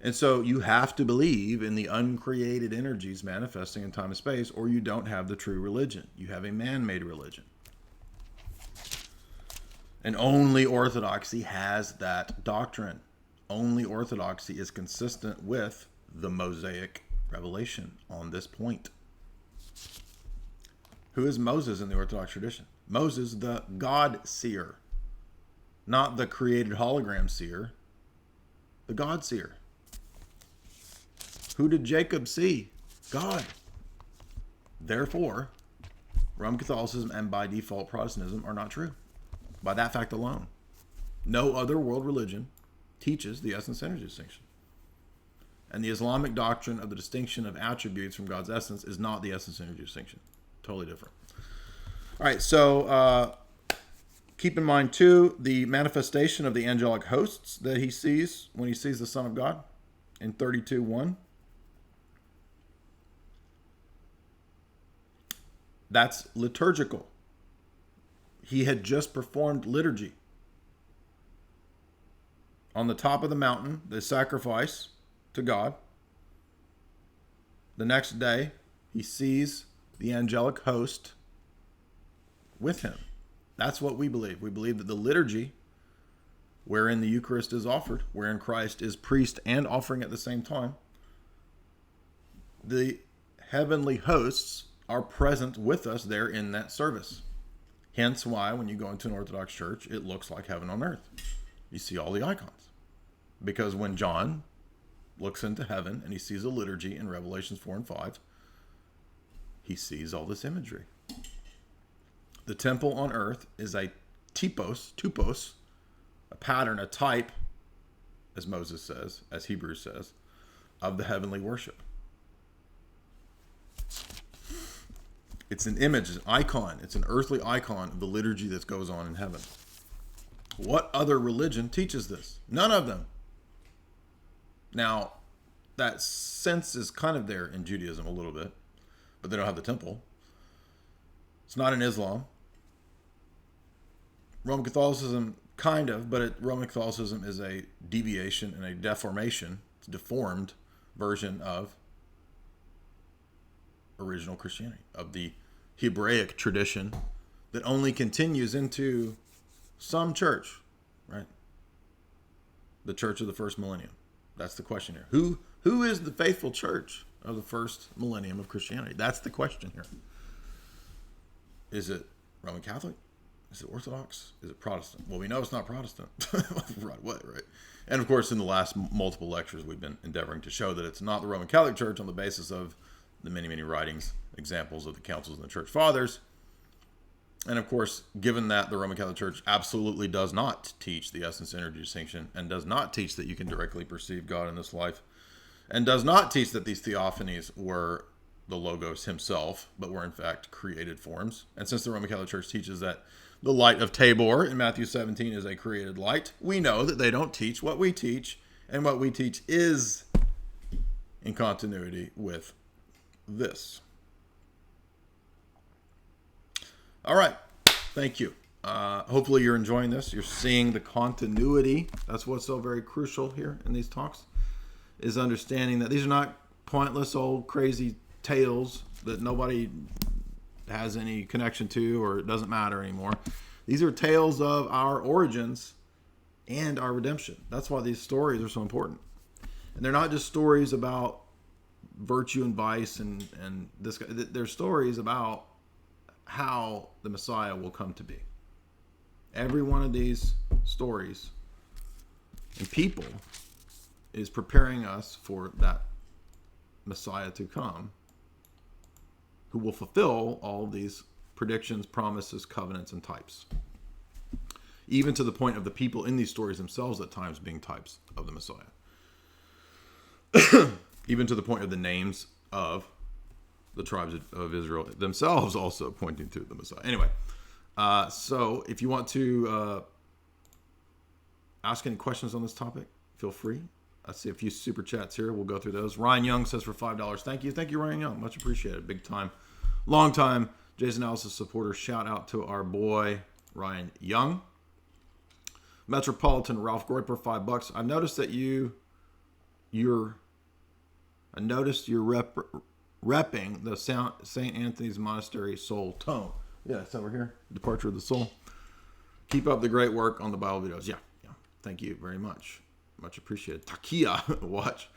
And so you have to believe in the uncreated energies manifesting in time and space, or you don't have the true religion. You have a man-made religion. And only Orthodoxy has that doctrine. Only Orthodoxy is consistent with the Mosaic revelation on this point. Who is Moses in the Orthodox tradition? Moses, the God seer, not the created hologram seer, the God seer. Who did Jacob see? God. Therefore, Roman Catholicism and by default Protestantism are not true. By that fact alone. No other world religion teaches the essence energy distinction. And the Islamic doctrine of the distinction of attributes from God's essence is not the essence energy distinction. Totally different. All right, so keep in mind, too, the manifestation of the angelic hosts that he sees when he sees the Son of God in 32:1. That's liturgical. He had just performed liturgy. On the top of the mountain, the sacrifice to God. The next day, he sees the angelic host with him. That's what we believe. We believe that the liturgy, wherein the Eucharist is offered, wherein Christ is priest and offering at the same time, the heavenly hosts are present with us there in that service. Hence why when you go into an Orthodox church, it looks like heaven on earth. You see all the icons. Because when John looks into heaven and he sees a liturgy in Revelations 4 and 5, he sees all this imagery. The temple on earth is a tupos, a pattern, a type, as Moses says, as Hebrews says, of the heavenly worship. It's an image, an icon. It's an earthly icon of the liturgy that goes on in heaven. What other religion teaches this? None of them. Now, that sense is kind of there in Judaism a little bit, but they don't have the temple. It's not in Islam. Roman Catholicism, kind of, but Roman Catholicism is a deviation and a deformation, it's a deformed version of original Christianity, of the Hebraic tradition that only continues into some church, right? The church of the first millennium. That's the question here. Who is the faithful church of the first millennium of Christianity? That's the question here. Is it Roman Catholic? Is it Orthodox? Is it Protestant? Well, we know it's not Protestant right away, right? And of course, in the last multiple lectures, we've been endeavoring to show that it's not the Roman Catholic Church on the basis of the many, many writings, examples of the councils and the church fathers. And of course, given that the Roman Catholic Church absolutely does not teach the essence energy distinction, and does not teach that you can directly perceive God in this life, and does not teach that these theophanies were the Logos himself, but were in fact created forms. And since the Roman Catholic Church teaches that the light of Tabor in Matthew 17 is a created light, we know that they don't teach what we teach, and what we teach is in continuity with this. All right. Thank you. Hopefully you're enjoying this. You're seeing the continuity. That's what's so very crucial here in these talks, is understanding that these are not pointless old crazy tales that nobody has any connection to, or it doesn't matter anymore. These are tales of our origins and our redemption. That's why these stories are so important. And they're not just stories about virtue and vice and this. They're stories about how the Messiah will come to be. Every one of these stories and people is preparing us for that Messiah to come, who will fulfill all of these predictions, promises, covenants, and types. Even to the point of the people in these stories themselves at times being types of the Messiah. Even to the point of the names of the tribes of Israel themselves also pointing to the Messiah. Anyway, so if you want to ask any questions on this topic, feel free. I see a few super chats here. We'll go through those. Ryan Young says for $5. Thank you. Thank you, Ryan Young. Much appreciated. Big time. Long time Jason Analysis supporter. Shout out to our boy, Ryan Young. Metropolitan Ralph Groiper, $5. I've noticed that you're repping the St. Anthony's Monastery Soul Tone. Yeah, it's over here. Departure of the Soul. Keep up the great work on the Bible videos. Yeah. Thank you very much. Much appreciated. Takia watch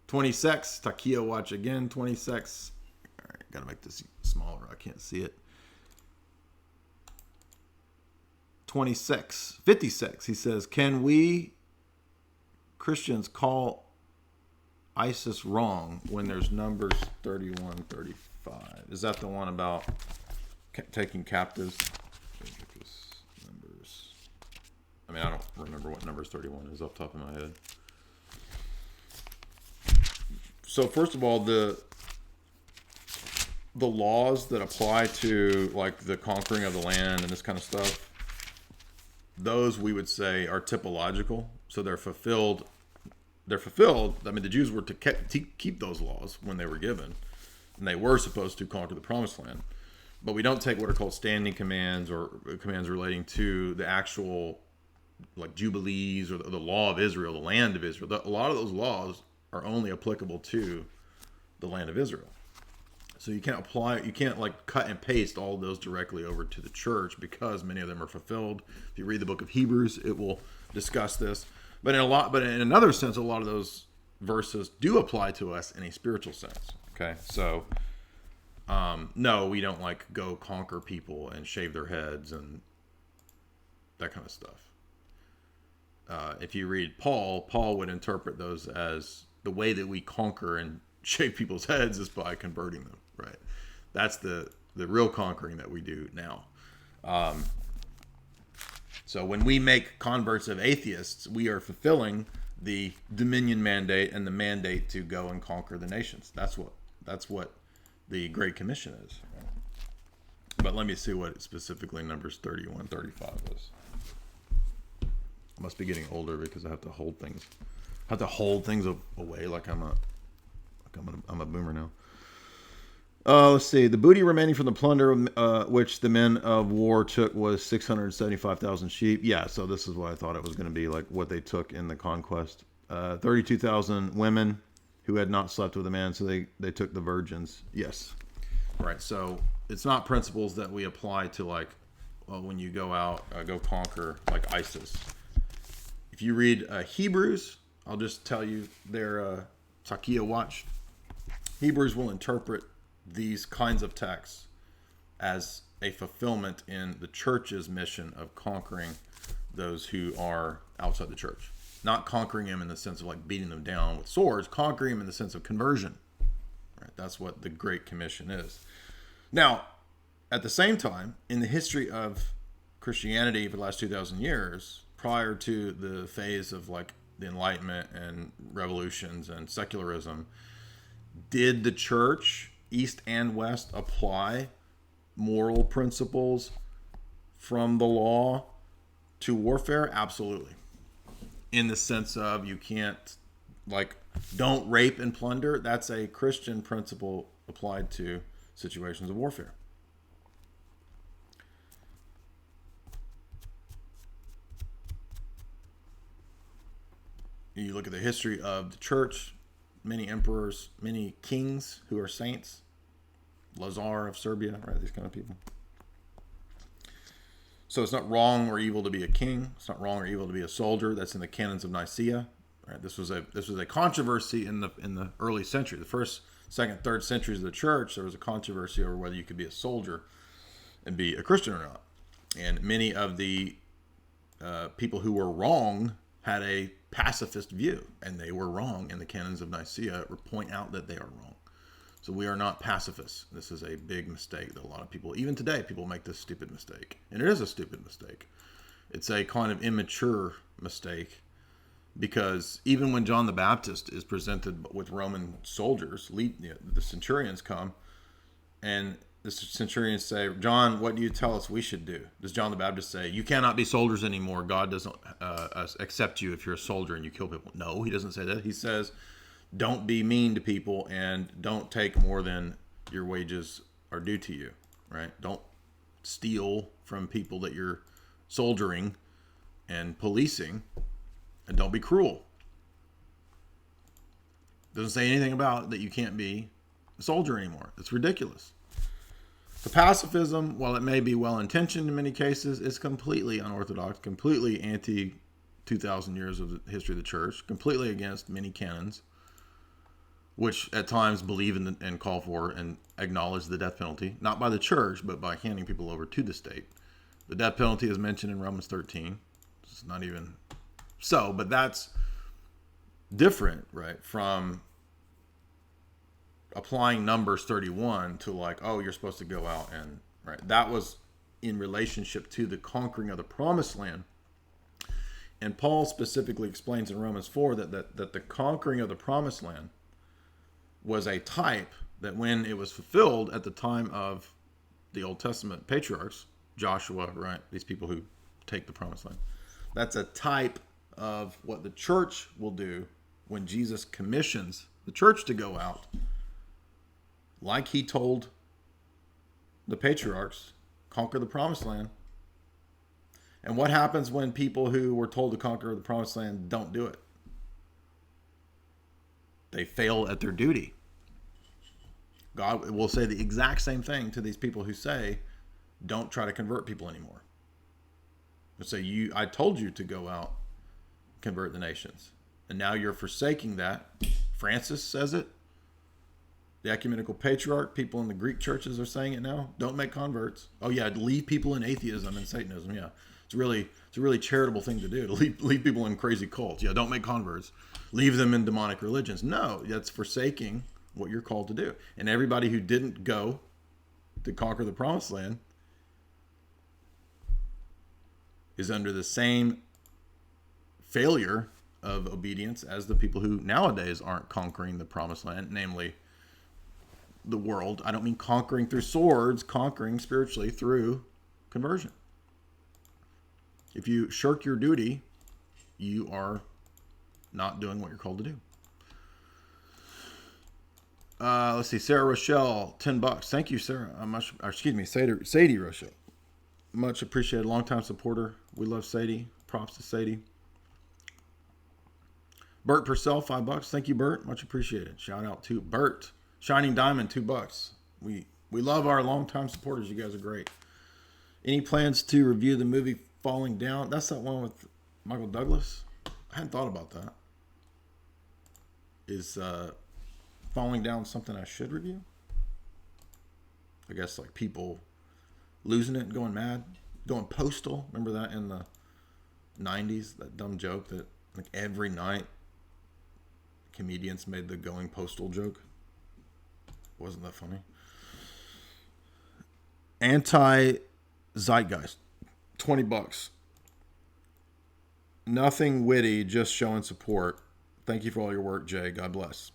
20 secs. Takia watch again 20 secs. All right, gotta make this smaller. I can't see it. 26, 56. He says, can we Christians call ISIS wrong when there's Numbers 31, 35? Is that the one about taking captives? Numbers. I mean, I don't remember what Numbers 31 is off the top of my head. So first of all, the laws that apply to like the conquering of the land and this kind of stuff, those we would say are typological. So they're fulfilled. I mean, the Jews were to keep those laws when they were given, and they were supposed to conquer the Promised Land. But we don't take what are called standing commands or commands relating to the actual like Jubilees or the law of Israel, the land of Israel. A lot of those laws are only applicable to the land of Israel. So you can't like cut and paste all of those directly over to the church because many of them are fulfilled. If you read the book of Hebrews, it will discuss this. But in another sense, a lot of those verses do apply to us in a spiritual sense. Okay, so no, we don't like go conquer people and shave their heads and that kind of stuff. If you read Paul would interpret those as the way that we conquer and shave people's heads is by converting them, right? That's the real conquering that we do now. So when we make converts of atheists, we are fulfilling the dominion mandate and the mandate to go and conquer the nations. That's what the Great Commission is. But let me see what specifically Numbers 31, 35 is. I must be getting older because I have to hold things. Away like I'm a boomer now. Let's see. The booty remaining from the plunder, which the men of war took, was 675,000 sheep. Yeah, so this is what I thought it was going to be, like what they took in the conquest. 32,000 women who had not slept with a man, so they took the virgins. Yes. Right, so it's not principles that we apply to, like, well, when you go out, go conquer, like ISIS. If you read Hebrews, I'll just tell you their Takia watch. Hebrews will interpret these kinds of texts as a fulfillment in the church's mission of conquering those who are outside the church. Not conquering them in the sense of like beating them down with swords, conquering them in the sense of conversion. Right? That's what the Great Commission is. Now, at the same time, in the history of Christianity for the last 2,000 years, prior to the phase of like the Enlightenment and revolutions and secularism, did the church, East and West, apply moral principles from the law to warfare? Absolutely. In the sense of you can't, like, don't rape and plunder. That's a Christian principle applied to situations of warfare. You look at the history of the church, many emperors, many kings who are saints, Lazar of Serbia, right? These kind of people. So it's not wrong or evil to be a king. It's not wrong or evil to be a soldier. That's in the canons of Nicaea. Right? This was a controversy in the early century, the first, second, third centuries of the church. There was a controversy over whether you could be a soldier and be a Christian or not. And many of the people who were wrong had a pacifist view, and they were wrong. And the canons of Nicaea point out that they are wrong. So we are not pacifists. This is a big mistake that a lot of people, even today, people make this stupid mistake. And it is a stupid mistake. It's a kind of immature mistake, because even when John the Baptist is presented with Roman soldiers, the centurions come, and the centurions say, John, what do you tell us we should do? Does John the Baptist say, you cannot be soldiers anymore. God doesn't accept you if you're a soldier and you kill people? No, he doesn't say that. He says, don't be mean to people and don't take more than your wages are due to you, right? Don't steal from people that you're soldiering and policing, and don't be cruel. Doesn't say anything about that you can't be a soldier anymore. It's ridiculous. The pacifism, while it may be well-intentioned in many cases, is completely unorthodox, completely anti 2,000 years of the history of the church, completely against many canons, which at times believe in and call for and acknowledge the death penalty, not by the church, but by handing people over to the state. The death penalty is mentioned in Romans 13. It's not even so, but that's different, right, from applying Numbers 31 to like, oh, you're supposed to go out and, right. That was in relationship to the conquering of the promised land. And Paul specifically explains in Romans 4 that the conquering of the promised land was a type that when it was fulfilled at the time of the Old Testament patriarchs, Joshua, right, these people who take the promised land, that's a type of what the church will do when Jesus commissions the church to go out, like he told the patriarchs, conquer the promised land. And what happens when people who were told to conquer the promised land don't do it? They fail at their duty. God will say the exact same thing to these people who say, don't try to convert people anymore. He'll say, I told you to go out, convert the nations. And now you're forsaking that. Francis says it. The ecumenical patriarch, people in the Greek churches are saying it now. Don't make converts. Oh yeah, leave people in atheism and Satanism. Yeah, it's a really charitable thing to do, to leave people in crazy cults. Yeah, don't make converts. Leave them in demonic religions. No, that's forsaking what you're called to do. And everybody who didn't go to conquer the promised land is under the same failure of obedience as the people who nowadays aren't conquering the promised land, namely the world. I don't mean conquering through swords, conquering spiritually through conversion. If you shirk your duty, you are not doing what you're called to do. Let's see. Sarah Rochelle, $10. Thank you, Sarah. Sadie Rochelle. Much appreciated. Longtime supporter. We love Sadie. Props to Sadie. Bert Purcell, $5. Thank you, Bert. Much appreciated. Shout out to Bert. Shining Diamond, $2. We love our longtime supporters. You guys are great. Any plans to review the movie Falling Down? That's that one with Michael Douglas. I hadn't thought about that. Is Falling Down something I should review? I guess like people losing it and going mad, going postal. Remember that in the 90s? That dumb joke that like every night comedians made the going postal joke. Wasn't that funny? Anti-zeitgeist, $20. Nothing witty, just showing support. Thank you for all your work, Jay. God bless.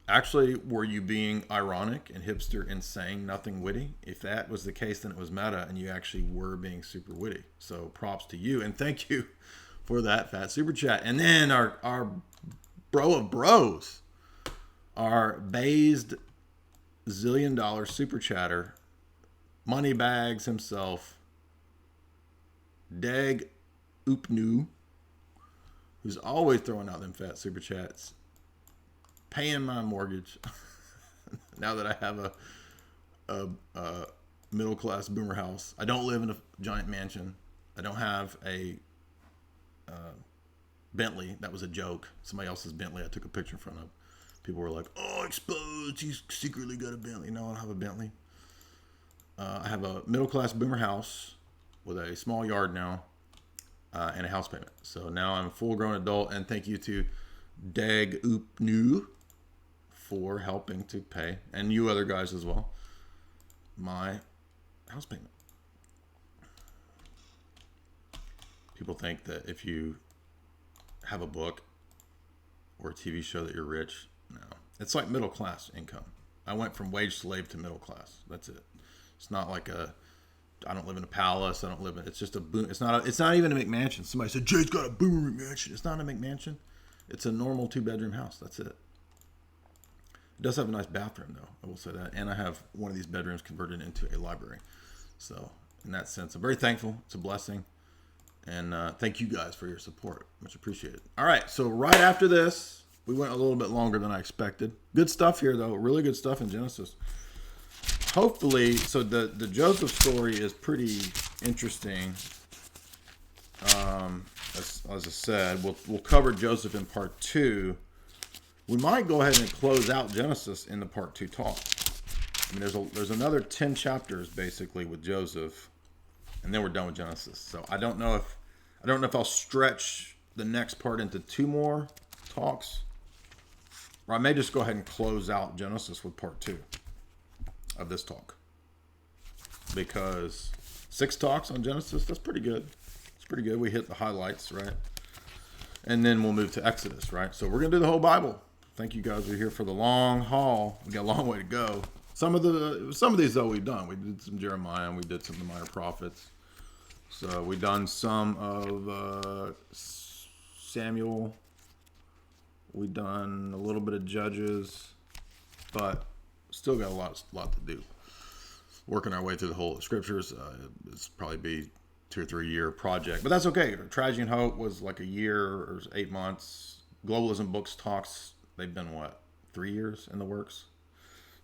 Actually, were you being ironic and hipster in saying nothing witty? If that was the case, then it was meta, and you actually were being super witty. So props to you, and thank you for that fat super chat. And then our bro of bros, our based $1 super chatter, Moneybags himself, Dag Oopnu, who's always throwing out them fat super chats, paying my mortgage now that I have a middle class boomer house. I don't live in a giant mansion. I don't have a Bentley. That was a joke. Somebody else's Bentley I took a picture in front of. People were like, oh, exposed. He's secretly got a Bentley. No, I don't have a Bentley. I have a middle class boomer house with a small yard now and a house payment. So now I'm a full grown adult, and thank you to Dag Oopnu for helping to pay, and you other guys as well, my house payment. People think that if you have a book or a TV show that you're rich. No, it's like middle class income. I went from wage slave to middle class. That's it. It's not like I don't live in a palace. It's just a boom. It's not even a McMansion. Somebody said, Jay's got a boomer McMansion. It's not a McMansion. It's a normal 2-bedroom house. That's it. It does have a nice bathroom, though. I will say that. And I have one of these bedrooms converted into a library. So in that sense, I'm very thankful. It's a blessing. And thank you guys for your support. Much appreciated. All right. So right after this, we went a little bit longer than I expected. Good stuff here, though. Really good stuff in Genesis. Hopefully, so the Joseph story is pretty interesting. As I said, we'll cover Joseph in part 2. We might go ahead and close out Genesis in the part 2 talk. I mean, there's another 10 chapters basically with Joseph, and then we're done with Genesis. So I don't know if I'll stretch the next part into 2 more talks, or I may just go ahead and close out Genesis with part 2 of this talk, because 6 talks on Genesis, that's pretty good. It's pretty good. We hit the highlights, right? And then we'll move to Exodus, right? So we're gonna do the whole Bible. Thank you guys. We're here for the long haul. We got a long way to go. Some of these though we've done. We did some Jeremiah, and we did some of the minor prophets. So we done some of Samuel. We done a little bit of Judges, but still got a lot to do. Working our way through the whole scriptures. It's probably be 2 or 3 year project, but that's okay. Tragedy and Hope was like a year or 8 months. Globalism Books talks, they've been 3 years in the works.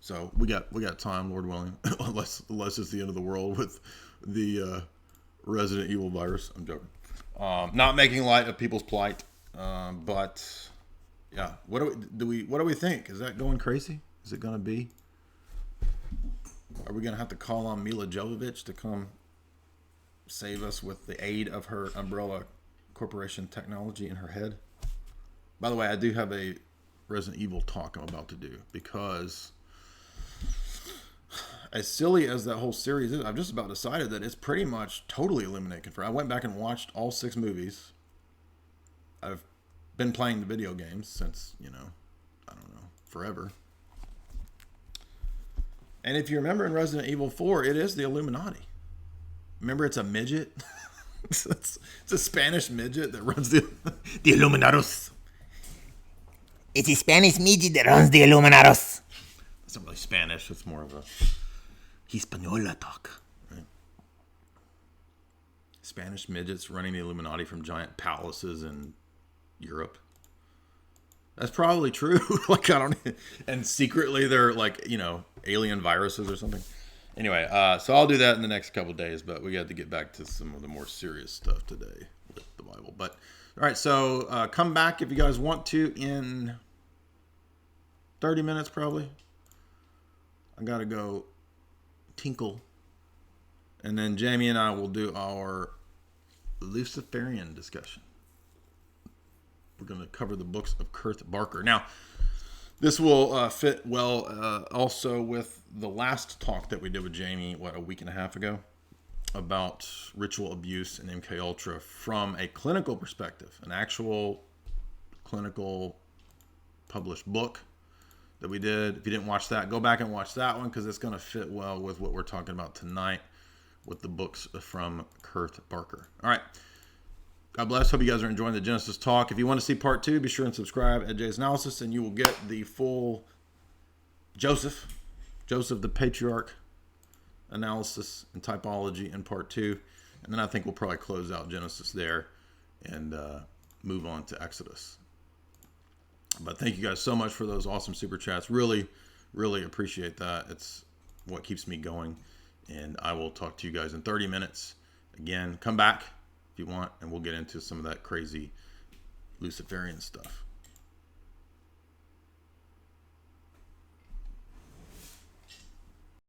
So we got time, Lord willing, unless it's the end of the world with the Resident Evil virus. I'm joking. Not making light of people's plight, but yeah. What do we think? Is that going crazy? Is it going to be? Are we going to have to call on Mila Jovovich to come save us with the aid of her Umbrella Corporation technology in her head? By the way, I do have a Resident Evil talk I'm about to do, because as silly as that whole series is, I've just about decided that it's pretty much totally eliminated confirmed. I went back and watched all 6 movies, I've been playing the video games since, I don't know, forever. And if you remember in Resident Evil 4, it is the Illuminati. Remember, it's a midget. It's a Spanish midget that runs the Illuminados. It's a Spanish midget that runs the Illuminados. It's not really Spanish. It's more of a Hispaniola talk. Right? Spanish midgets running the Illuminati from giant palaces in Europe. That's probably true. Like, I don't... And secretly they're like, alien viruses or something. Anyway, so I'll do that in the next couple of days, but we got to get back to some of the more serious stuff today with the Bible. But, all right, so come back if you guys want to in 30 minutes probably. I got to go tinkle. And then Jamie and I will do our Luciferian discussion. We're going to cover the books of Kurt Barker. Now, this will fit well also with the last talk that we did with Jamie, a week and a half ago, about ritual abuse and MK Ultra from a clinical perspective, an actual clinical published book that we did. If you didn't watch that, go back and watch that one because it's going to fit well with what we're talking about tonight with the books from Kurt Barker. All right. God bless. Hope you guys are enjoying the Genesis talk. If you want to see part 2, be sure and subscribe at Jay's Analysis, and you will get the full Joseph the Patriarch analysis and typology in part 2. And then I think we'll probably close out Genesis there and move on to Exodus. But thank you guys so much for those awesome super chats. Really, really appreciate that. It's what keeps me going. And I will talk to you guys in 30 minutes. Again, come back if you want, and we'll get into some of that crazy Luciferian stuff.